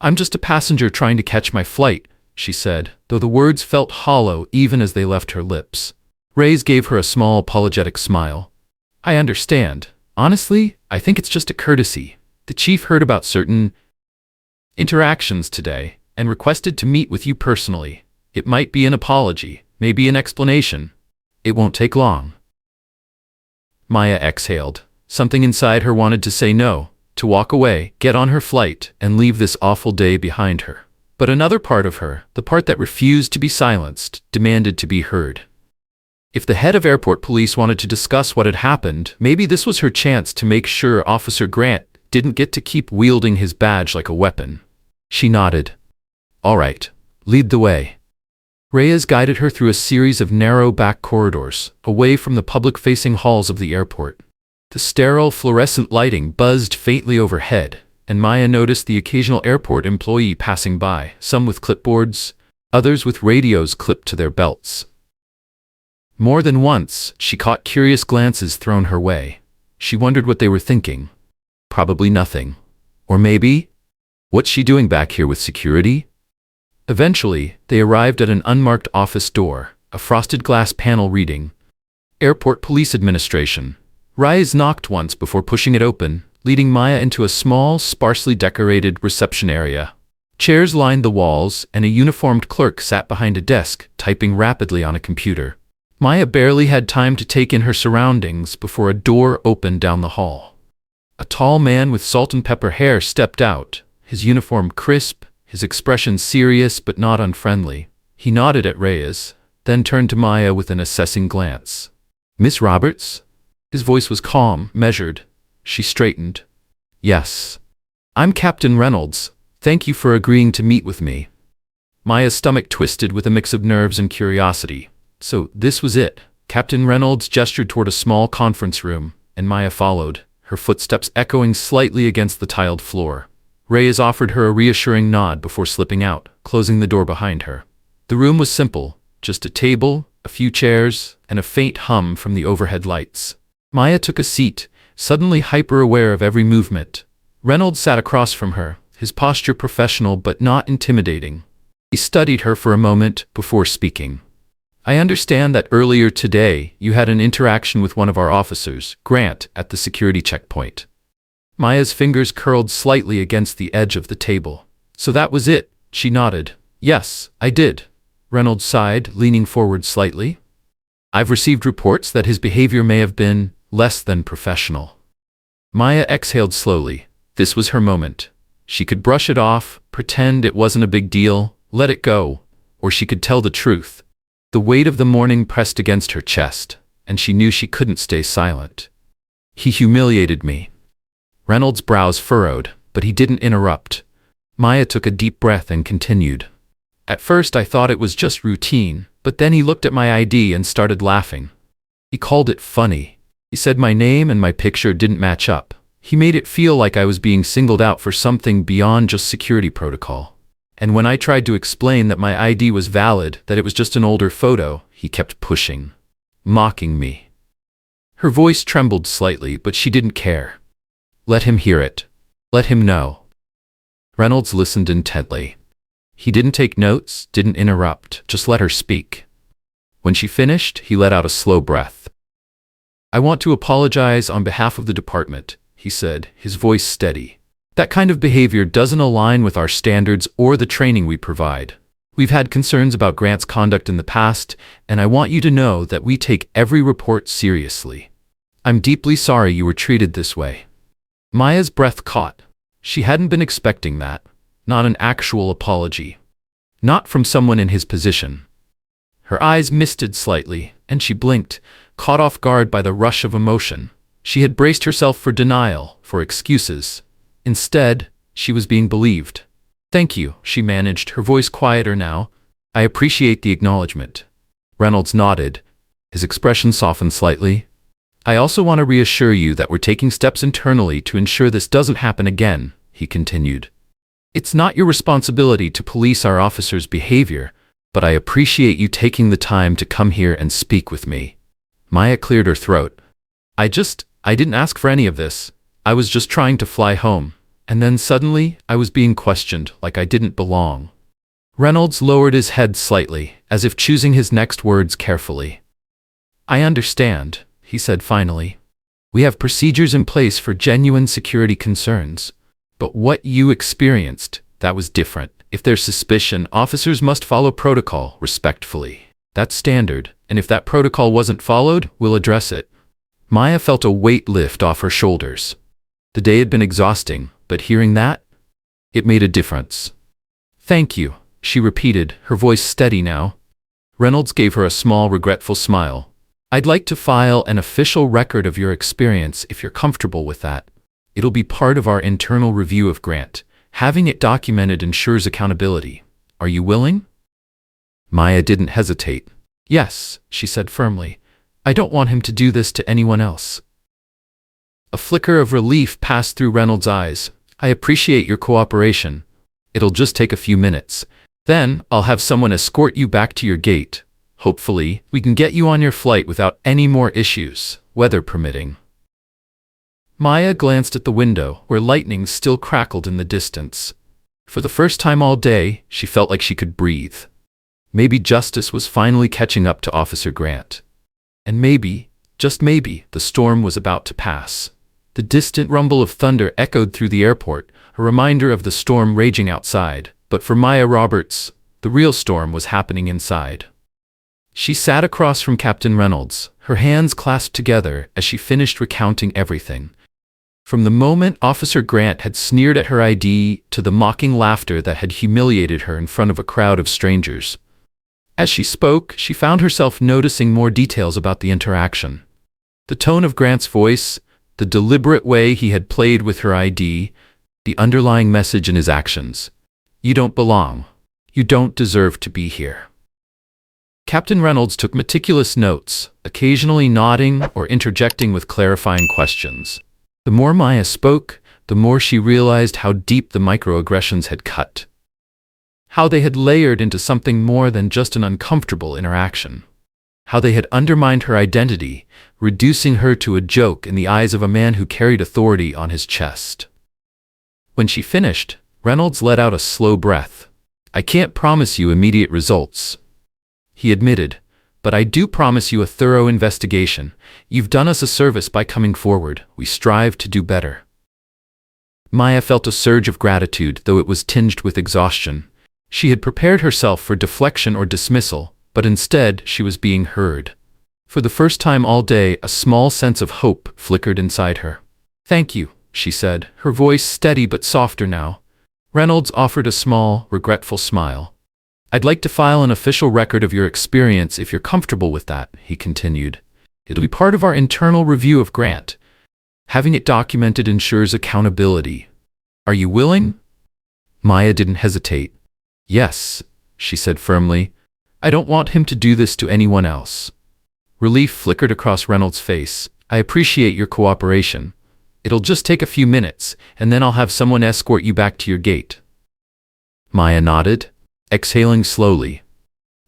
S1: "I'm just a passenger trying to catch my flight," she said, though the words felt hollow even as they left her lips. Reyes gave her a small apologetic smile. "I understand. Honestly, I think it's just a courtesy. The chief heard about certain interactions today and requested to meet with you personally. It might be an apology, maybe an explanation. It won't take long." Maya exhaled. Something inside her wanted to say no, to walk away, get on her flight, and leave this awful day behind her. But another part of her, the part that refused to be silenced, demanded to be heard. If the head of airport police wanted to discuss what had happened, maybe this was her chance to make sure Officer Grant didn't get to keep wielding his badge like a weapon. She nodded. "All right, lead the way." Reyes guided her through a series of narrow back corridors, away from the public-facing halls of the airport. The sterile fluorescent lighting buzzed faintly overhead, and Maya noticed the occasional airport employee passing by, some with clipboards, others with radios clipped to their belts. More than once, she caught curious glances thrown her way. She wondered what they were thinking. Probably nothing. Or maybe, what's she doing back here with security? Eventually, they arrived at an unmarked office door, a frosted glass panel reading, "Airport Police Administration." Reyes knocked once before pushing it open, leading Maya into a small, sparsely decorated reception area. Chairs lined the walls, and a uniformed clerk sat behind a desk, typing rapidly on a computer. Maya barely had time to take in her surroundings before a door opened down the hall. A tall man with salt and pepper hair stepped out, his uniform crisp, his expression serious but not unfriendly. He nodded at Reyes, then turned to Maya with an assessing glance. "Miss Roberts?" His voice was calm, measured. She straightened. "Yes. I'm Captain Reynolds. Thank you for agreeing to meet with me." Maya's stomach twisted with a mix of nerves and curiosity. So this was it. Captain Reynolds gestured toward a small conference room, and Maya followed, her footsteps echoing slightly against the tiled floor. Reyes offered her a reassuring nod before slipping out, closing the door behind her. The room was simple, just a table, a few chairs, and a faint hum from the overhead lights. Maya took a seat, suddenly hyper-aware of every movement. Reynolds sat across from her, his posture professional but not intimidating. He studied her for a moment before speaking. "I understand that earlier today you had an interaction with one of our officers, Grant, at the security checkpoint." Maya's fingers curled slightly against the edge of the table. "So that was it," she nodded. "Yes, I did." Reynolds sighed, leaning forward slightly. "I've received reports that his behavior may have been less than professional." Maya exhaled slowly. This was her moment. She could brush it off, pretend it wasn't a big deal, let it go, or she could tell the truth. The weight of the morning pressed against her chest, and she knew she couldn't stay silent. "He humiliated me." Reynolds' brows furrowed, but he didn't interrupt. Maya took a deep breath and continued. "At first I thought it was just routine, but then he looked at my ID and started laughing. He called it funny. He said my name and my picture didn't match up. He made it feel like I was being singled out for something beyond just security protocol. And when I tried to explain that my ID was valid, that it was just an older photo, he kept pushing, mocking me." Her voice trembled slightly, but she didn't care. "Let him hear it. Let him know." Reynolds listened intently. He didn't take notes, didn't interrupt, just let her speak. When she finished, he let out a slow breath. "I want to apologize on behalf of the department," he said, his voice steady. "That kind of behavior doesn't align with our standards or the training we provide. We've had concerns about Grant's conduct in the past, and I want you to know that we take every report seriously. I'm deeply sorry you were treated this way." Maya's breath caught. She hadn't been expecting that. Not an actual apology. Not from someone in his position. Her eyes misted slightly, and she blinked, caught off guard by the rush of emotion. She had braced herself for denial, for excuses. Instead, she was being believed. "Thank you," she managed, her voice quieter now. "I appreciate the acknowledgement." Reynolds nodded. His expression softened slightly. "I also want to reassure you that we're taking steps internally to ensure this doesn't happen again," he continued. "It's not your responsibility to police our officers' behavior, but I appreciate you taking the time to come here and speak with me." Maya cleared her throat. I didn't ask for any of this. I was just trying to fly home. And then suddenly, I was being questioned like I didn't belong." Reynolds lowered his head slightly, as if choosing his next words carefully. "I understand," he said finally. "We have procedures in place for genuine security concerns. But what you experienced, that was different. If there's suspicion, officers must follow protocol respectfully. That's standard, and if that protocol wasn't followed, we'll address it." Maya felt a weight lift off her shoulders. The day had been exhausting, but hearing that, it made a difference. "Thank you," she repeated, her voice steady now. Reynolds gave her a small, regretful smile. "I'd like to file an official record of your experience if you're comfortable with that. It'll be part of our internal review of Grant. Having it documented ensures accountability. Are you willing?" Maya didn't hesitate. "Yes," she said firmly. "I don't want him to do this to anyone else." A flicker of relief passed through Reynolds' eyes. "I appreciate your cooperation. It'll just take a few minutes. Then I'll have someone escort you back to your gate. Hopefully, we can get you on your flight without any more issues, weather permitting." Maya glanced at the window, where lightning still crackled in the distance. For the first time all day, she felt like she could breathe. Maybe justice was finally catching up to Officer Grant. And maybe, just maybe, the storm was about to pass. The distant rumble of thunder echoed through the airport, a reminder of the storm raging outside. But for Maya Roberts, the real storm was happening inside. She sat across from Captain Reynolds, her hands clasped together as she finished recounting everything. From the moment Officer Grant had sneered at her ID to the mocking laughter that had humiliated her in front of a crowd of strangers. As she spoke, she found herself noticing more details about the interaction. The tone of Grant's voice, the deliberate way he had played with her ID, the underlying message in his actions. You don't belong. You don't deserve to be here. Captain Reynolds took meticulous notes, occasionally nodding or interjecting with clarifying questions. The more Maya spoke, the more she realized how deep the microaggressions had cut. How they had layered into something more than just an uncomfortable interaction. How they had undermined her identity, reducing her to a joke in the eyes of a man who carried authority on his chest. When she finished, Reynolds let out a slow breath. I can't promise you immediate results, he admitted, but I do promise you a thorough investigation. You've done us a service by coming forward. We strive to do better. Maya felt a surge of gratitude, though it was tinged with exhaustion. She had prepared herself for deflection or dismissal, but instead she was being heard. For the first time all day, a small sense of hope flickered inside her. Thank you, she said, her voice steady but softer now. Reynolds offered a small, regretful smile. I'd like to file an official record of your experience if you're comfortable with that, he continued. It'll be part of our internal review of Grant. Having it documented ensures accountability. Are you willing? Maya didn't hesitate. Yes, she said firmly. I don't want him to do this to anyone else. Relief flickered across Reynolds' face. I appreciate your cooperation. It'll just take a few minutes, and then I'll have someone escort you back to your gate. Maya nodded, exhaling slowly.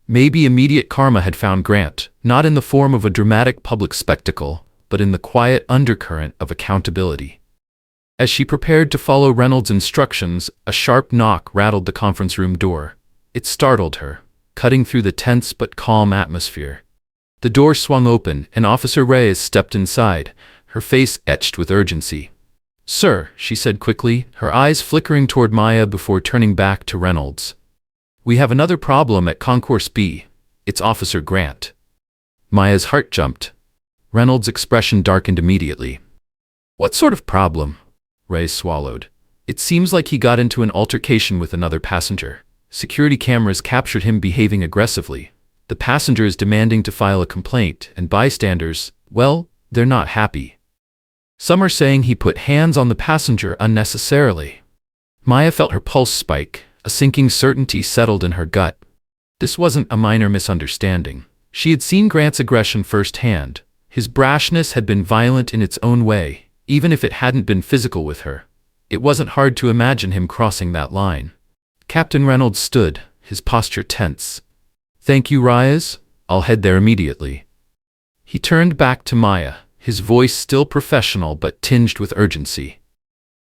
S1: Maybe immediate karma had found Grant, not in the form of a dramatic public spectacle, but in the quiet undercurrent of accountability. As she prepared to follow Reynolds' instructions, a sharp knock rattled the conference room door. It startled her, cutting through the tense but calm atmosphere. The door swung open, and Officer Reyes stepped inside, her face etched with urgency. Sir, she said quickly, her eyes flickering toward Maya before turning back to Reynolds. We have another problem at Concourse B. It's Officer Grant. Maya's heart jumped. Reynolds' expression darkened immediately. What sort of problem? Reyes swallowed. It seems like he got into an altercation with another passenger. Security cameras captured him behaving aggressively. The passenger is demanding to file a complaint, and bystanders, well, they're not happy. Some are saying he put hands on the passenger unnecessarily. Maya felt her pulse spike. A sinking certainty settled in her gut. This wasn't a minor misunderstanding. She had seen Grant's aggression firsthand. His brashness had been violent in its own way, even if it hadn't been physical with her. It wasn't hard to imagine him crossing that line. Captain Reynolds stood, his posture tense. Thank you, Reyes. I'll head there immediately. He turned back to Maya, his voice still professional but tinged with urgency.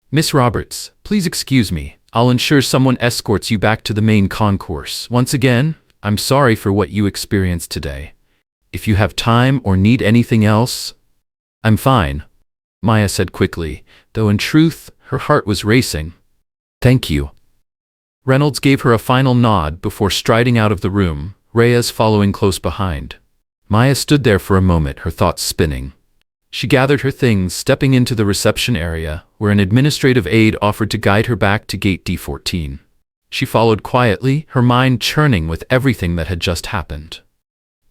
S1: Miss Roberts, please excuse me. I'll ensure someone escorts you back to the main concourse. Once again, I'm sorry for what you experienced today. If you have time or need anything else, I'm fine, Maya said quickly, though in truth, her heart was racing. Thank you. Reynolds gave her a final nod before striding out of the room, Reyes following close behind. Maya stood there for a moment, her thoughts spinning. She gathered her things, stepping into the reception area, where an administrative aide offered to guide her back to gate D14. She followed quietly, her mind churning with everything that had just happened.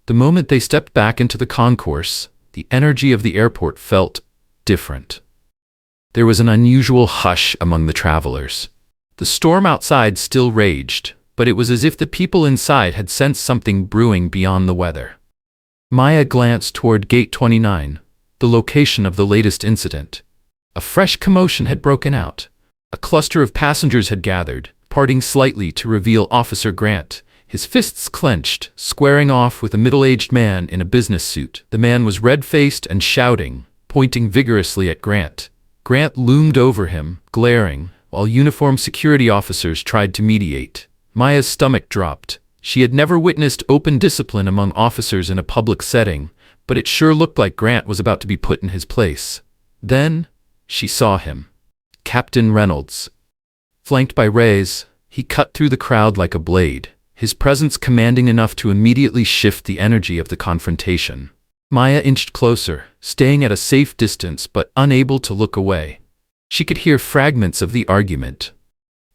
S1: The moment they stepped back into the concourse, the energy of the airport felt different. There was an unusual hush among the travelers. The storm outside still raged, but it was as if the people inside had sensed something brewing beyond the weather. Maya glanced toward gate 29. The location of the latest incident. A fresh commotion had broken out. A cluster of passengers had gathered, parting slightly to reveal Officer Grant, his fists clenched, squaring off with a middle-aged man in a business suit. The man was red-faced and shouting, pointing vigorously at Grant. Grant loomed over him, glaring, while uniformed security officers tried to mediate. Maya's stomach dropped. She had never witnessed open discipline among officers in a public setting, but it sure looked like Grant was about to be put in his place. Then, she saw him. Captain Reynolds. Flanked by Reyes, he cut through the crowd like a blade, his presence commanding enough to immediately shift the energy of the confrontation. Maya inched closer, staying at a safe distance but unable to look away. She could hear fragments of the argument.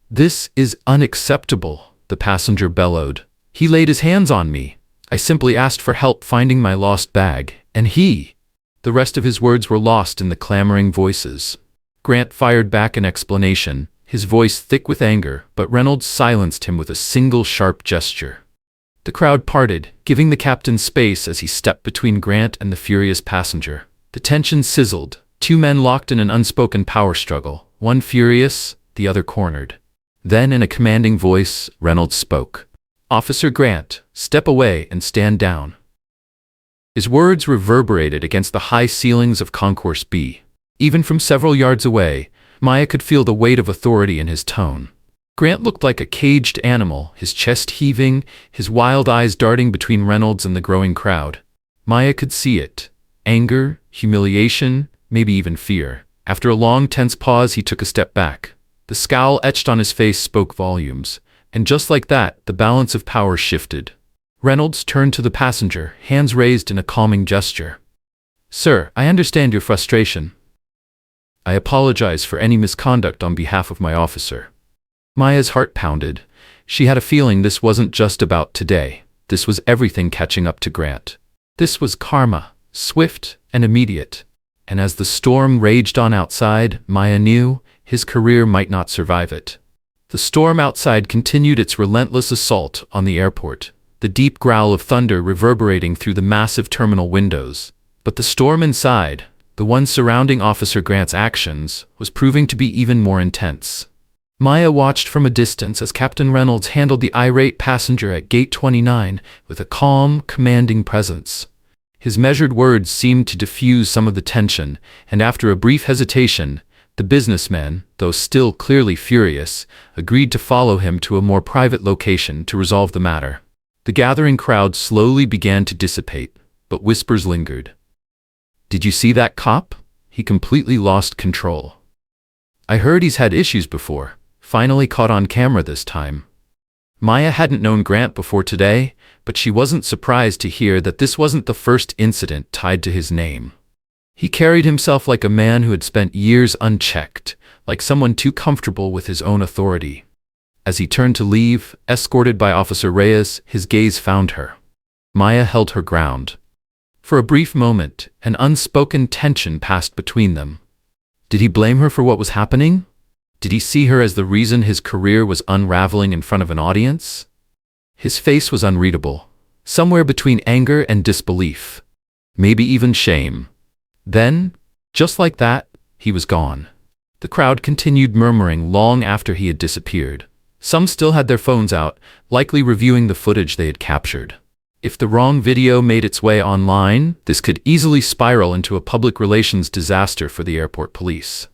S1: "This is unacceptable," the passenger bellowed. "He laid his hands on me. I simply asked for help finding my lost bag, and he—" The rest of his words were lost in the clamoring voices. Grant fired back an explanation, his voice thick with anger, but Reynolds silenced him with a single sharp gesture. The crowd parted, giving the captain space as he stepped between Grant and the furious passenger. The tension sizzled, two men locked in an unspoken power struggle, one furious, the other cornered. Then, in a commanding voice, Reynolds spoke. "Officer Grant, step away and stand down." His words reverberated against the high ceilings of Concourse B. Even from several yards away, Maya could feel the weight of authority in his tone. Grant looked like a caged animal, his chest heaving, his wild eyes darting between Reynolds and the growing crowd. Maya could see it. Anger, humiliation, maybe even fear. After a long, tense pause, he took a step back. The scowl etched on his face spoke volumes. And just like that, the balance of power shifted. Reynolds turned to the passenger, hands raised in a calming gesture. "Sir, I understand your frustration. I apologize for any misconduct on behalf of my officer." Maya's heart pounded. She had a feeling this wasn't just about today. This was everything catching up to Grant. This was karma, swift and immediate. And as the storm raged on outside, Maya knew his career might not survive it. The storm outside continued its relentless assault on the airport, the deep growl of thunder reverberating through the massive terminal windows. But the storm inside, the one surrounding Officer Grant's actions, was proving to be even more intense. Maya watched from a distance as Captain Reynolds handled the irate passenger at Gate 29 with a calm, commanding presence. His measured words seemed to diffuse some of the tension, and after a brief hesitation, the businessman, though still clearly furious, agreed to follow him to a more private location to resolve the matter. The gathering crowd slowly began to dissipate, but whispers lingered. "Did you see that cop? He completely lost control. I heard he's had issues before, finally caught on camera this time." Maya hadn't known Grant before today, but she wasn't surprised to hear that this wasn't the first incident tied to his name. He carried himself like a man who had spent years unchecked, like someone too comfortable with his own authority. As he turned to leave, escorted by Officer Reyes, his gaze found her. Maya held her ground. For a brief moment, an unspoken tension passed between them. Did he blame her for what was happening? Did he see her as the reason his career was unraveling in front of an audience? His face was unreadable, somewhere between anger and disbelief, maybe even shame. Then, just like that, he was gone. The crowd continued murmuring long after he had disappeared. Some still had their phones out, likely reviewing the footage they had captured. If the wrong video made its way online, this could easily spiral into a public relations disaster for the airport police.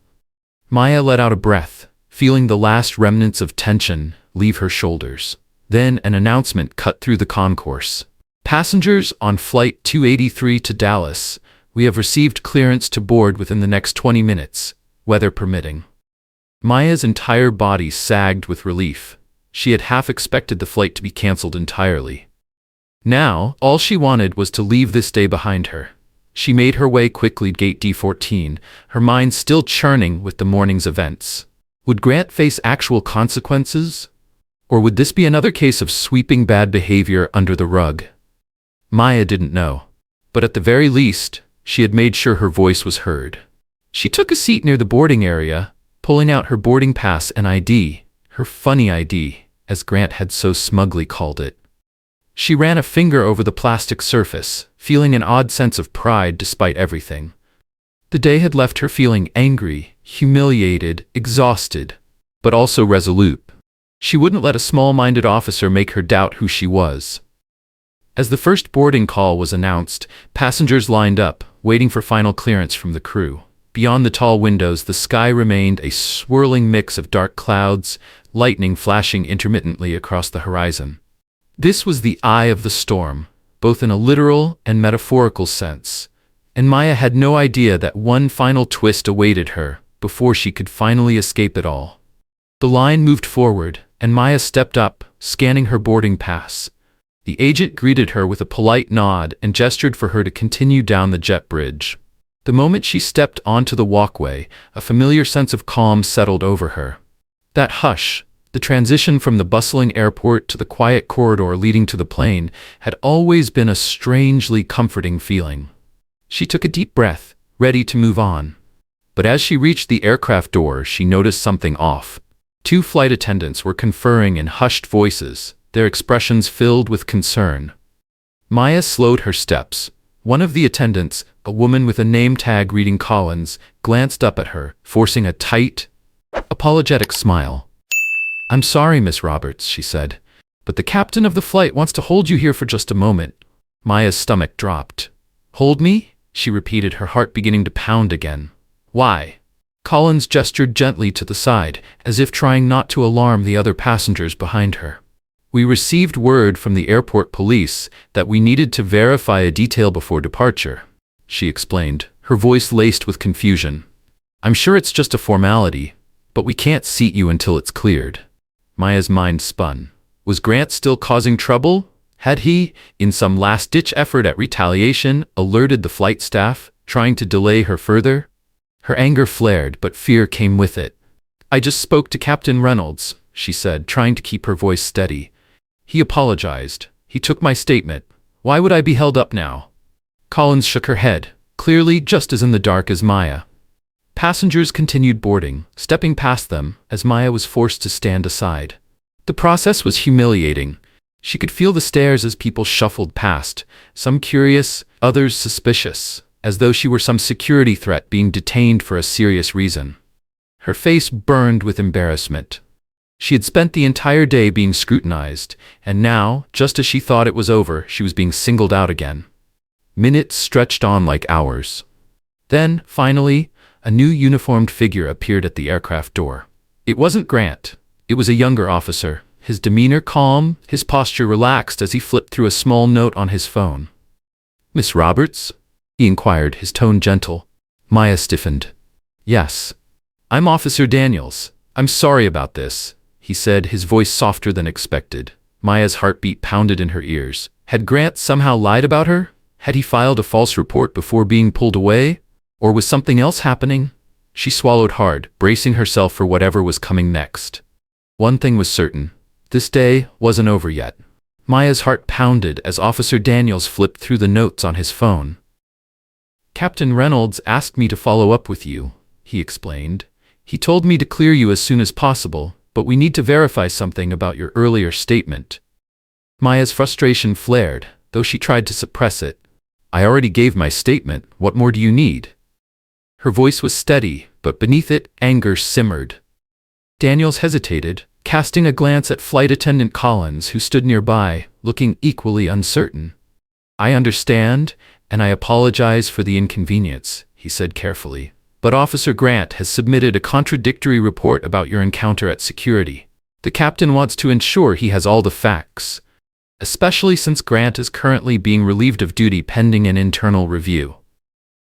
S1: Maya let out a breath, feeling the last remnants of tension leave her shoulders. Then an announcement cut through the concourse. "Passengers on Flight 283 to Dallas, we have received clearance to board within the next 20 minutes, weather permitting." Maya's entire body sagged with relief. She had half expected the flight to be canceled entirely. Now, all she wanted was to leave this day behind her. She made her way quickly to Gate D14, her mind still churning with the morning's events. Would Grant face actual consequences? Or would this be another case of sweeping bad behavior under the rug? Maya didn't know. But at the very least, she had made sure her voice was heard. She took a seat near the boarding area, pulling out her boarding pass and ID, her funny ID, as Grant had so smugly called it. She ran a finger over the plastic surface, feeling an odd sense of pride despite everything. The day had left her feeling angry, humiliated, exhausted, but also resolute. She wouldn't let a small-minded officer make her doubt who she was. As the first boarding call was announced, passengers lined up, waiting for final clearance from the crew. Beyond the tall windows, the sky remained a swirling mix of dark clouds, lightning flashing intermittently across the horizon. This was the eye of the storm, both in a literal and metaphorical sense, and Maya had no idea that one final twist awaited her before she could finally escape it all. The line moved forward, and Maya stepped up, scanning her boarding pass. The agent greeted her with a polite nod and gestured for her to continue down the jet bridge. The moment she stepped onto the walkway, a familiar sense of calm settled over her. That hush, the transition from the bustling airport to the quiet corridor leading to the plane, had always been a strangely comforting feeling. She took a deep breath, ready to move on. But as she reached the aircraft door, she noticed something off. Two flight attendants were conferring in hushed voices, their expressions filled with concern. Maya slowed her steps. One of the attendants, a woman with a name tag reading Collins, glanced up at her, forcing a tight, apologetic smile. "I'm sorry, Miss Roberts," she said, "but the captain of the flight wants to hold you here for just a moment." Maya's stomach dropped. "Hold me?" she repeated, her heart beginning to pound again. "Why?" Collins gestured gently to the side, as if trying not to alarm the other passengers behind her. "We received word from the airport police that we needed to verify a detail before departure," she explained, her voice laced with confusion. "I'm sure it's just a formality, but we can't seat you until it's cleared." Maya's mind spun. Was Grant still causing trouble? Had he, in some last-ditch effort at retaliation, alerted the flight staff, trying to delay her further? Her anger flared, but fear came with it. "I just spoke to Captain Reynolds," she said, trying to keep her voice steady. "He apologized. He took my statement. Why would I be held up now?" Collins shook her head, clearly just as in the dark as Maya. Passengers continued boarding, stepping past them, as Maya was forced to stand aside. The process was humiliating. She could feel the stares as people shuffled past, some curious, others suspicious, as though she were some security threat being detained for a serious reason. Her face burned with embarrassment. She had spent the entire day being scrutinized, and now, just as she thought it was over, she was being singled out again. Minutes stretched on like hours. Then, finally, a new uniformed figure appeared at the aircraft door. It wasn't Grant. It was a younger officer, his demeanor calm, his posture relaxed as he flipped through a small note on his phone. "Miss Roberts?" he inquired, his tone gentle. Maya stiffened. "Yes. I'm Officer Daniels. I'm sorry about this," he said, his voice softer than expected. Maya's heartbeat pounded in her ears. Had Grant somehow lied about her? Had he filed a false report before being pulled away? Or was something else happening? She swallowed hard, bracing herself for whatever was coming next. One thing was certain. This day wasn't over yet. Maya's heart pounded as Officer Daniels flipped through the notes on his phone. "Captain Reynolds asked me to follow up with you," he explained. "He told me to clear you as soon as possible, but we need to verify something about your earlier statement." Maya's frustration flared, though she tried to suppress it. "I already gave my statement. What more do you need?" Her voice was steady, but beneath it, anger simmered. Daniels hesitated, casting a glance at flight attendant Collins, who stood nearby, looking equally uncertain. "I understand, and I apologize for the inconvenience," he said carefully. "But Officer Grant has submitted a contradictory report about your encounter at security. The captain wants to ensure he has all the facts, especially since Grant is currently being relieved of duty pending an internal review."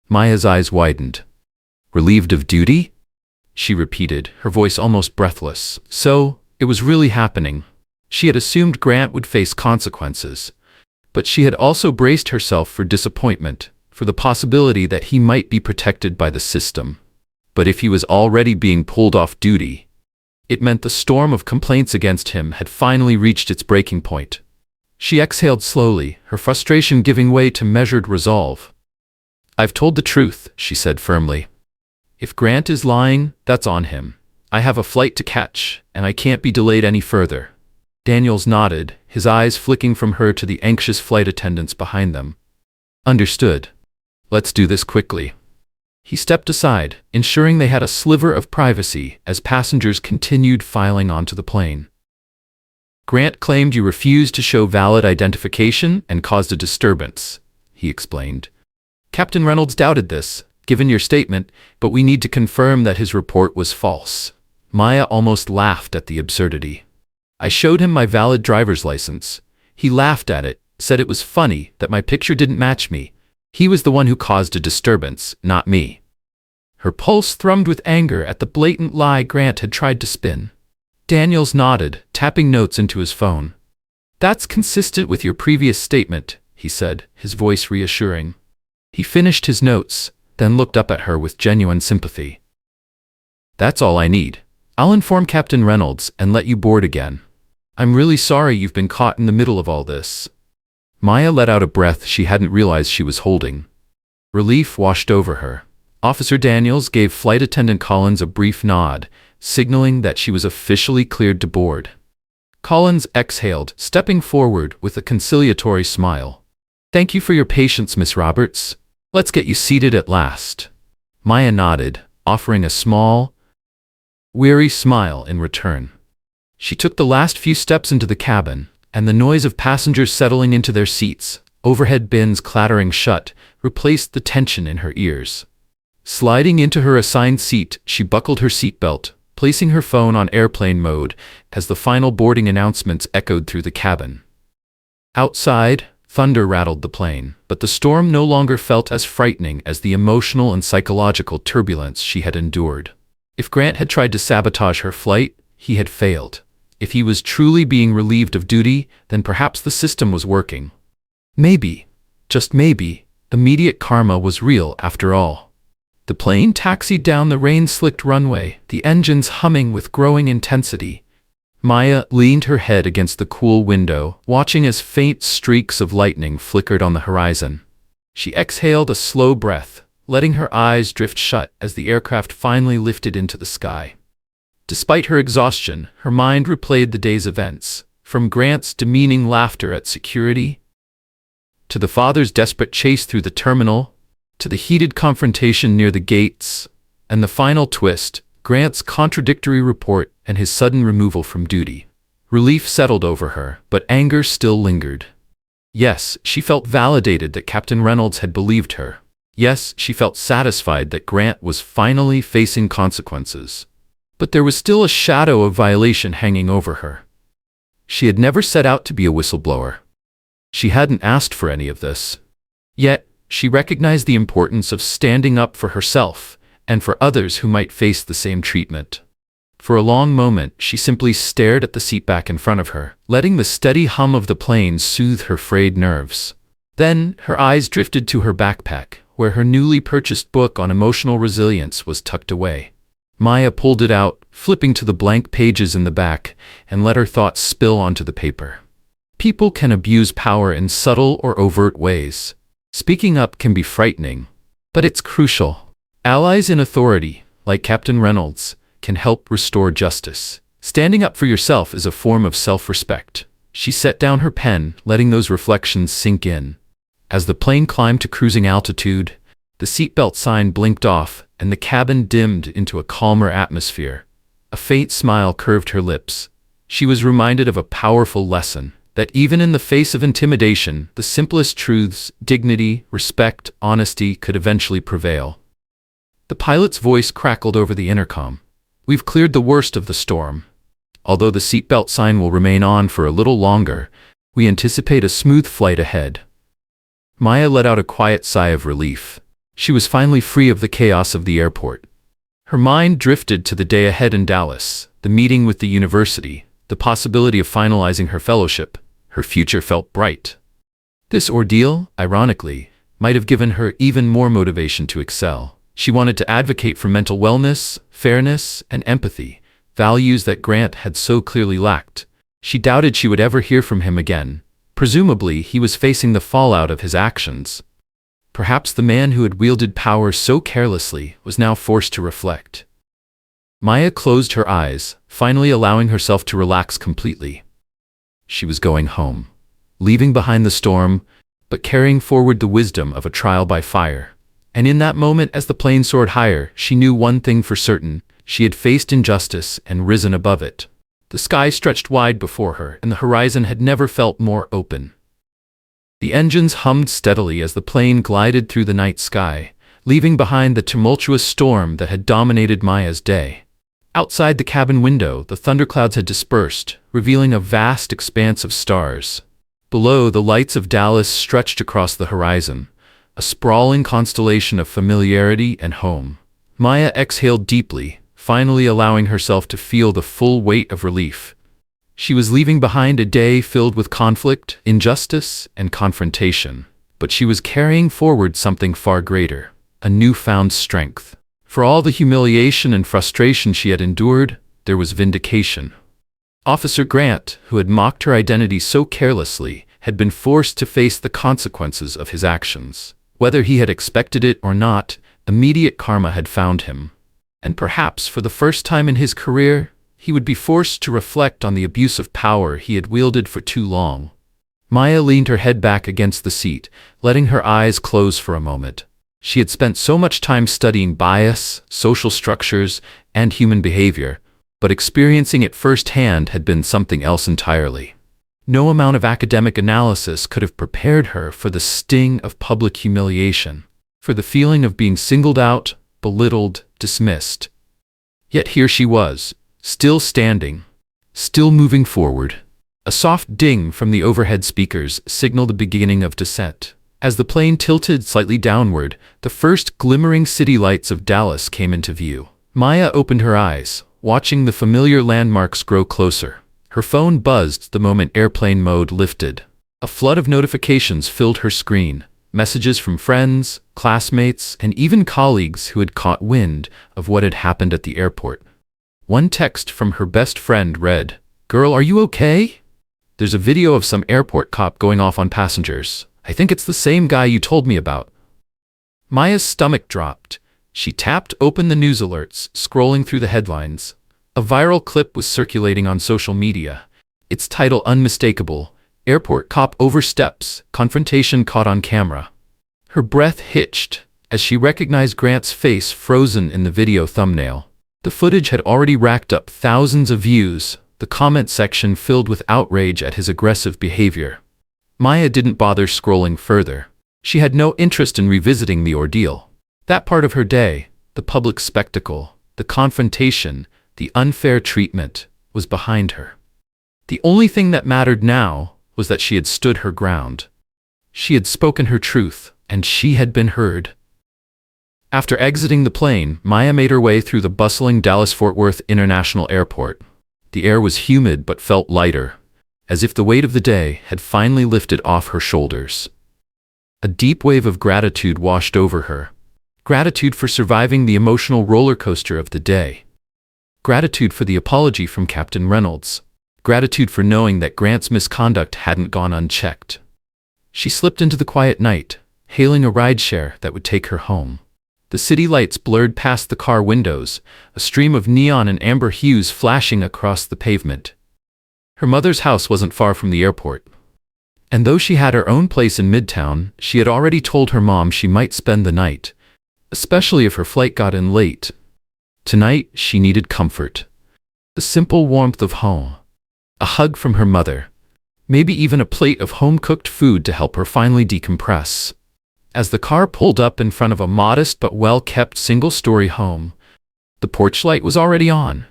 S1: Maya's eyes widened. "Relieved of duty?" she repeated, her voice almost breathless. So, it was really happening. She had assumed Grant would face consequences, but she had also braced herself for disappointment, for the possibility that he might be protected by the system. But if he was already being pulled off duty, it meant the storm of complaints against him had finally reached its breaking point. She exhaled slowly, her frustration giving way to measured resolve. "I've told the truth," she said firmly. "If Grant is lying, that's on him. I have a flight to catch, and I can't be delayed any further." Daniels nodded, his eyes flicking from her to the anxious flight attendants behind them. "Understood. Let's do this quickly." He stepped aside, ensuring they had a sliver of privacy as passengers continued filing onto the plane. "Grant claimed you refused to show valid identification and caused a disturbance," he explained. "Captain Reynolds doubted this, given your statement, but we need to confirm that his report was false." Maya almost laughed at the absurdity. "I showed him my valid driver's license. He laughed at it, said it was funny that my picture didn't match me. He was the one who caused a disturbance, not me." Her pulse thrummed with anger at the blatant lie Grant had tried to spin. Daniels nodded, tapping notes into his phone. "That's consistent with your previous statement," he said, his voice reassuring. He finished his notes, then looked up at her with genuine sympathy. "That's all I need. I'll inform Captain Reynolds and let you board again. I'm really sorry you've been caught in the middle of all this." Maya let out a breath she hadn't realized she was holding. Relief washed over her. Officer Daniels gave Flight Attendant Collins a brief nod, signaling that she was officially cleared to board. Collins exhaled, stepping forward with a conciliatory smile. "Thank you for your patience, Miss Roberts. Let's get you seated at last." Maya nodded, offering a small, weary smile in return. She took the last few steps into the cabin, and the noise of passengers settling into their seats, overhead bins clattering shut, replaced the tension in her ears. Sliding into her assigned seat, she buckled her seatbelt, placing her phone on airplane mode as the final boarding announcements echoed through the cabin. Outside, thunder rattled the plane, but the storm no longer felt as frightening as the emotional and psychological turbulence she had endured. If Grant had tried to sabotage her flight, he had failed. If he was truly being relieved of duty, then perhaps the system was working. Maybe, just maybe, immediate karma was real after all. The plane taxied down the rain-slicked runway, the engines humming with growing intensity. Maya leaned her head against the cool window, watching as faint streaks of lightning flickered on the horizon. She exhaled a slow breath, letting her eyes drift shut as the aircraft finally lifted into the sky. Despite her exhaustion, her mind replayed the day's events, from Grant's demeaning laughter at security, to the father's desperate chase through the terminal, to the heated confrontation near the gates, and the final twist, Grant's contradictory report and his sudden removal from duty. Relief settled over her, but anger still lingered. Yes, she felt validated that Captain Reynolds had believed her. Yes, she felt satisfied that Grant was finally facing consequences. But there was still a shadow of violation hanging over her. She had never set out to be a whistleblower. She hadn't asked for any of this. Yet, she recognized the importance of standing up for herself and for others who might face the same treatment. For a long moment, she simply stared at the seat back in front of her, letting the steady hum of the plane soothe her frayed nerves. Then, her eyes drifted to her backpack, where her newly purchased book on emotional resilience was tucked away. Maya pulled it out, flipping to the blank pages in the back, and let her thoughts spill onto the paper. People can abuse power in subtle or overt ways. Speaking up can be frightening, but it's crucial. Allies in authority, like Captain Reynolds, can help restore justice. Standing up for yourself is a form of self-respect. She set down her pen, letting those reflections sink in. As the plane climbed to cruising altitude, the seatbelt sign blinked off, and the cabin dimmed into a calmer atmosphere. A faint smile curved her lips. She was reminded of a powerful lesson, that even in the face of intimidation, the simplest truths, dignity, respect, honesty, could eventually prevail. The pilot's voice crackled over the intercom. "We've cleared the worst of the storm. Although the seatbelt sign will remain on for a little longer, we anticipate a smooth flight ahead." Maya let out a quiet sigh of relief. She was finally free of the chaos of the airport. Her mind drifted to the day ahead in Dallas, the meeting with the university, the possibility of finalizing her fellowship. Her future felt bright. This ordeal, ironically, might have given her even more motivation to excel. She wanted to advocate for mental wellness, fairness, and empathy, values that Grant had so clearly lacked. She doubted she would ever hear from him again. Presumably, he was facing the fallout of his actions. Perhaps the man who had wielded power so carelessly was now forced to reflect. Maya closed her eyes, finally allowing herself to relax completely. She was going home, leaving behind the storm, but carrying forward the wisdom of a trial by fire. And in that moment, as the plane soared higher, she knew one thing for certain: she had faced injustice and risen above it. The sky stretched wide before her, and the horizon had never felt more open. The engines hummed steadily as the plane glided through the night sky, leaving behind the tumultuous storm that had dominated Maya's day. Outside the cabin window, the thunderclouds had dispersed, revealing a vast expanse of stars. Below, the lights of Dallas stretched across the horizon, a sprawling constellation of familiarity and home. Maya exhaled deeply, finally allowing herself to feel the full weight of relief. She was leaving behind a day filled with conflict, injustice, and confrontation, but she was carrying forward something far greater: a newfound strength. For all the humiliation and frustration she had endured, there was vindication. Officer Grant, who had mocked her identity so carelessly, had been forced to face the consequences of his actions. Whether he had expected it or not, immediate karma had found him. And perhaps for the first time in his career, he would be forced to reflect on the abuse of power he had wielded for too long. Maya leaned her head back against the seat, letting her eyes close for a moment. She had spent so much time studying bias, social structures, and human behavior, but experiencing it firsthand had been something else entirely. No amount of academic analysis could have prepared her for the sting of public humiliation, for the feeling of being singled out, belittled, dismissed. Yet here she was, still standing, still moving forward. A soft ding from the overhead speakers signaled the beginning of descent. As the plane tilted slightly downward, the first glimmering city lights of Dallas came into view. Maya opened her eyes, watching the familiar landmarks grow closer. Her phone buzzed the moment airplane mode lifted. A flood of notifications filled her screen, messages from friends, classmates, and even colleagues who had caught wind of what had happened at the airport. One text from her best friend read, "Girl, are you okay? There's a video of some airport cop going off on passengers. I think it's the same guy you told me about." Maya's stomach dropped. She tapped open the news alerts, scrolling through the headlines. A viral clip was circulating on social media. Its title unmistakable: "Airport Cop Oversteps, Confrontation Caught on Camera." Her breath hitched as she recognized Grant's face frozen in the video thumbnail. The footage had already racked up thousands of views, the comment section filled with outrage at his aggressive behavior. Maya didn't bother scrolling further. She had no interest in revisiting the ordeal. That part of her day, the public spectacle, the confrontation, the unfair treatment, was behind her. The only thing that mattered now was that she had stood her ground. She had spoken her truth, and she had been heard. After exiting the plane, Maya made her way through the bustling Dallas-Fort Worth International Airport. The air was humid but felt lighter, as if the weight of the day had finally lifted off her shoulders. A deep wave of gratitude washed over her. Gratitude for surviving the emotional roller coaster of the day. Gratitude for the apology from Captain Reynolds. Gratitude for knowing that Grant's misconduct hadn't gone unchecked. She slipped into the quiet night, hailing a rideshare that would take her home. The city lights blurred past the car windows, a stream of neon and amber hues flashing across the pavement. Her mother's house wasn't far from the airport. And though she had her own place in Midtown, she had already told her mom she might spend the night, especially if her flight got in late. Tonight, she needed comfort. The simple warmth of home. A hug from her mother. Maybe even a plate of home-cooked food to help her finally decompress. As the car pulled up in front of a modest but well-kept single-story home, the porch light was already on.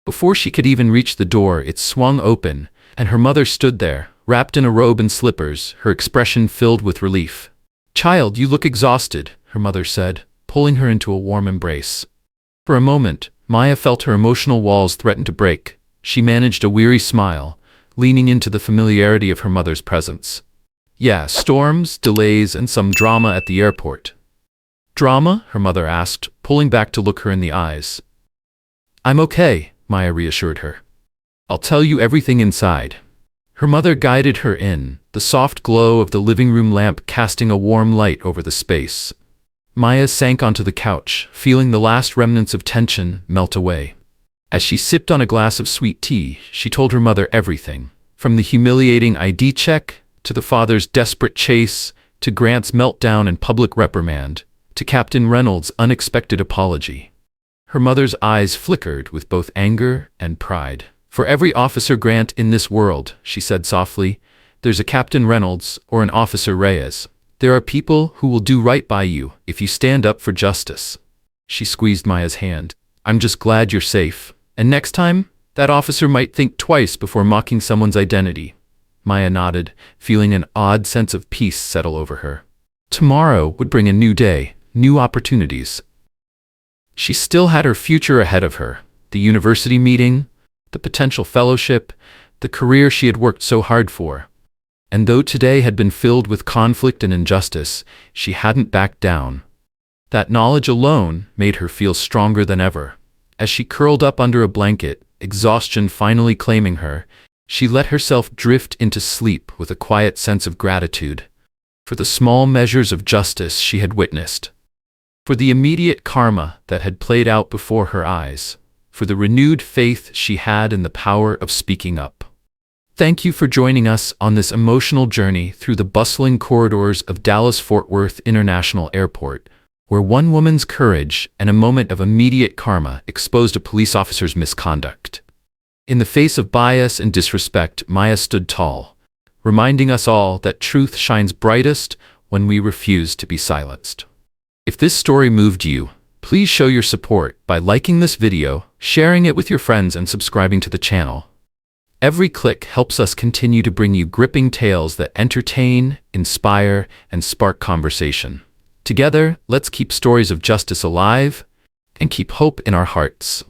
S1: Before she could even reach the door, it swung open, and her mother stood there, wrapped in a robe and slippers, her expression filled with relief. "Child, you look exhausted," her mother said, pulling her into a warm embrace. For a moment, Maya felt her emotional walls threaten to break. She managed a weary smile, leaning into the familiarity of her mother's presence. "Yeah, storms, delays, and some drama at the airport." "Drama?" her mother asked, pulling back to look her in the eyes. "I'm okay," Maya reassured her. "I'll tell you everything inside." Her mother guided her in, the soft glow of the living room lamp casting a warm light over the space. Maya sank onto the couch, feeling the last remnants of tension melt away. As she sipped on a glass of sweet tea, she told her mother everything, from the humiliating ID check, to the father's desperate chase, to Grant's meltdown and public reprimand, to Captain Reynolds' unexpected apology. Her mother's eyes flickered with both anger and pride. "For every Officer Grant in this world," she said softly, "there's a Captain Reynolds or an Officer Reyes. There are people who will do right by you if you stand up for justice." She squeezed Maya's hand. "I'm just glad you're safe. And next time, that officer might think twice before mocking someone's identity." Maya nodded, feeling an odd sense of peace settle over her. Tomorrow would bring a new day, new opportunities. She still had her future ahead of her, the university meeting, the potential fellowship, the career she had worked so hard for. And though today had been filled with conflict and injustice, she hadn't backed down. That knowledge alone made her feel stronger than ever. As she curled up under a blanket, exhaustion finally claiming her, she let herself drift into sleep with a quiet sense of gratitude for the small measures of justice she had witnessed, for the immediate karma that had played out before her eyes, for the renewed faith she had in the power of speaking up. Thank you for joining us on this emotional journey through the bustling corridors of Dallas-Fort Worth International Airport, where one woman's courage and a moment of immediate karma exposed a police officer's misconduct. In the face of bias and disrespect, Maya stood tall, reminding us all that truth shines brightest when we refuse to be silenced. If this story moved you, please show your support by liking this video, sharing it with your friends, and subscribing to the channel. Every click helps us continue to bring you gripping tales that entertain, inspire, and spark conversation. Together, let's keep stories of justice alive and keep hope in our hearts.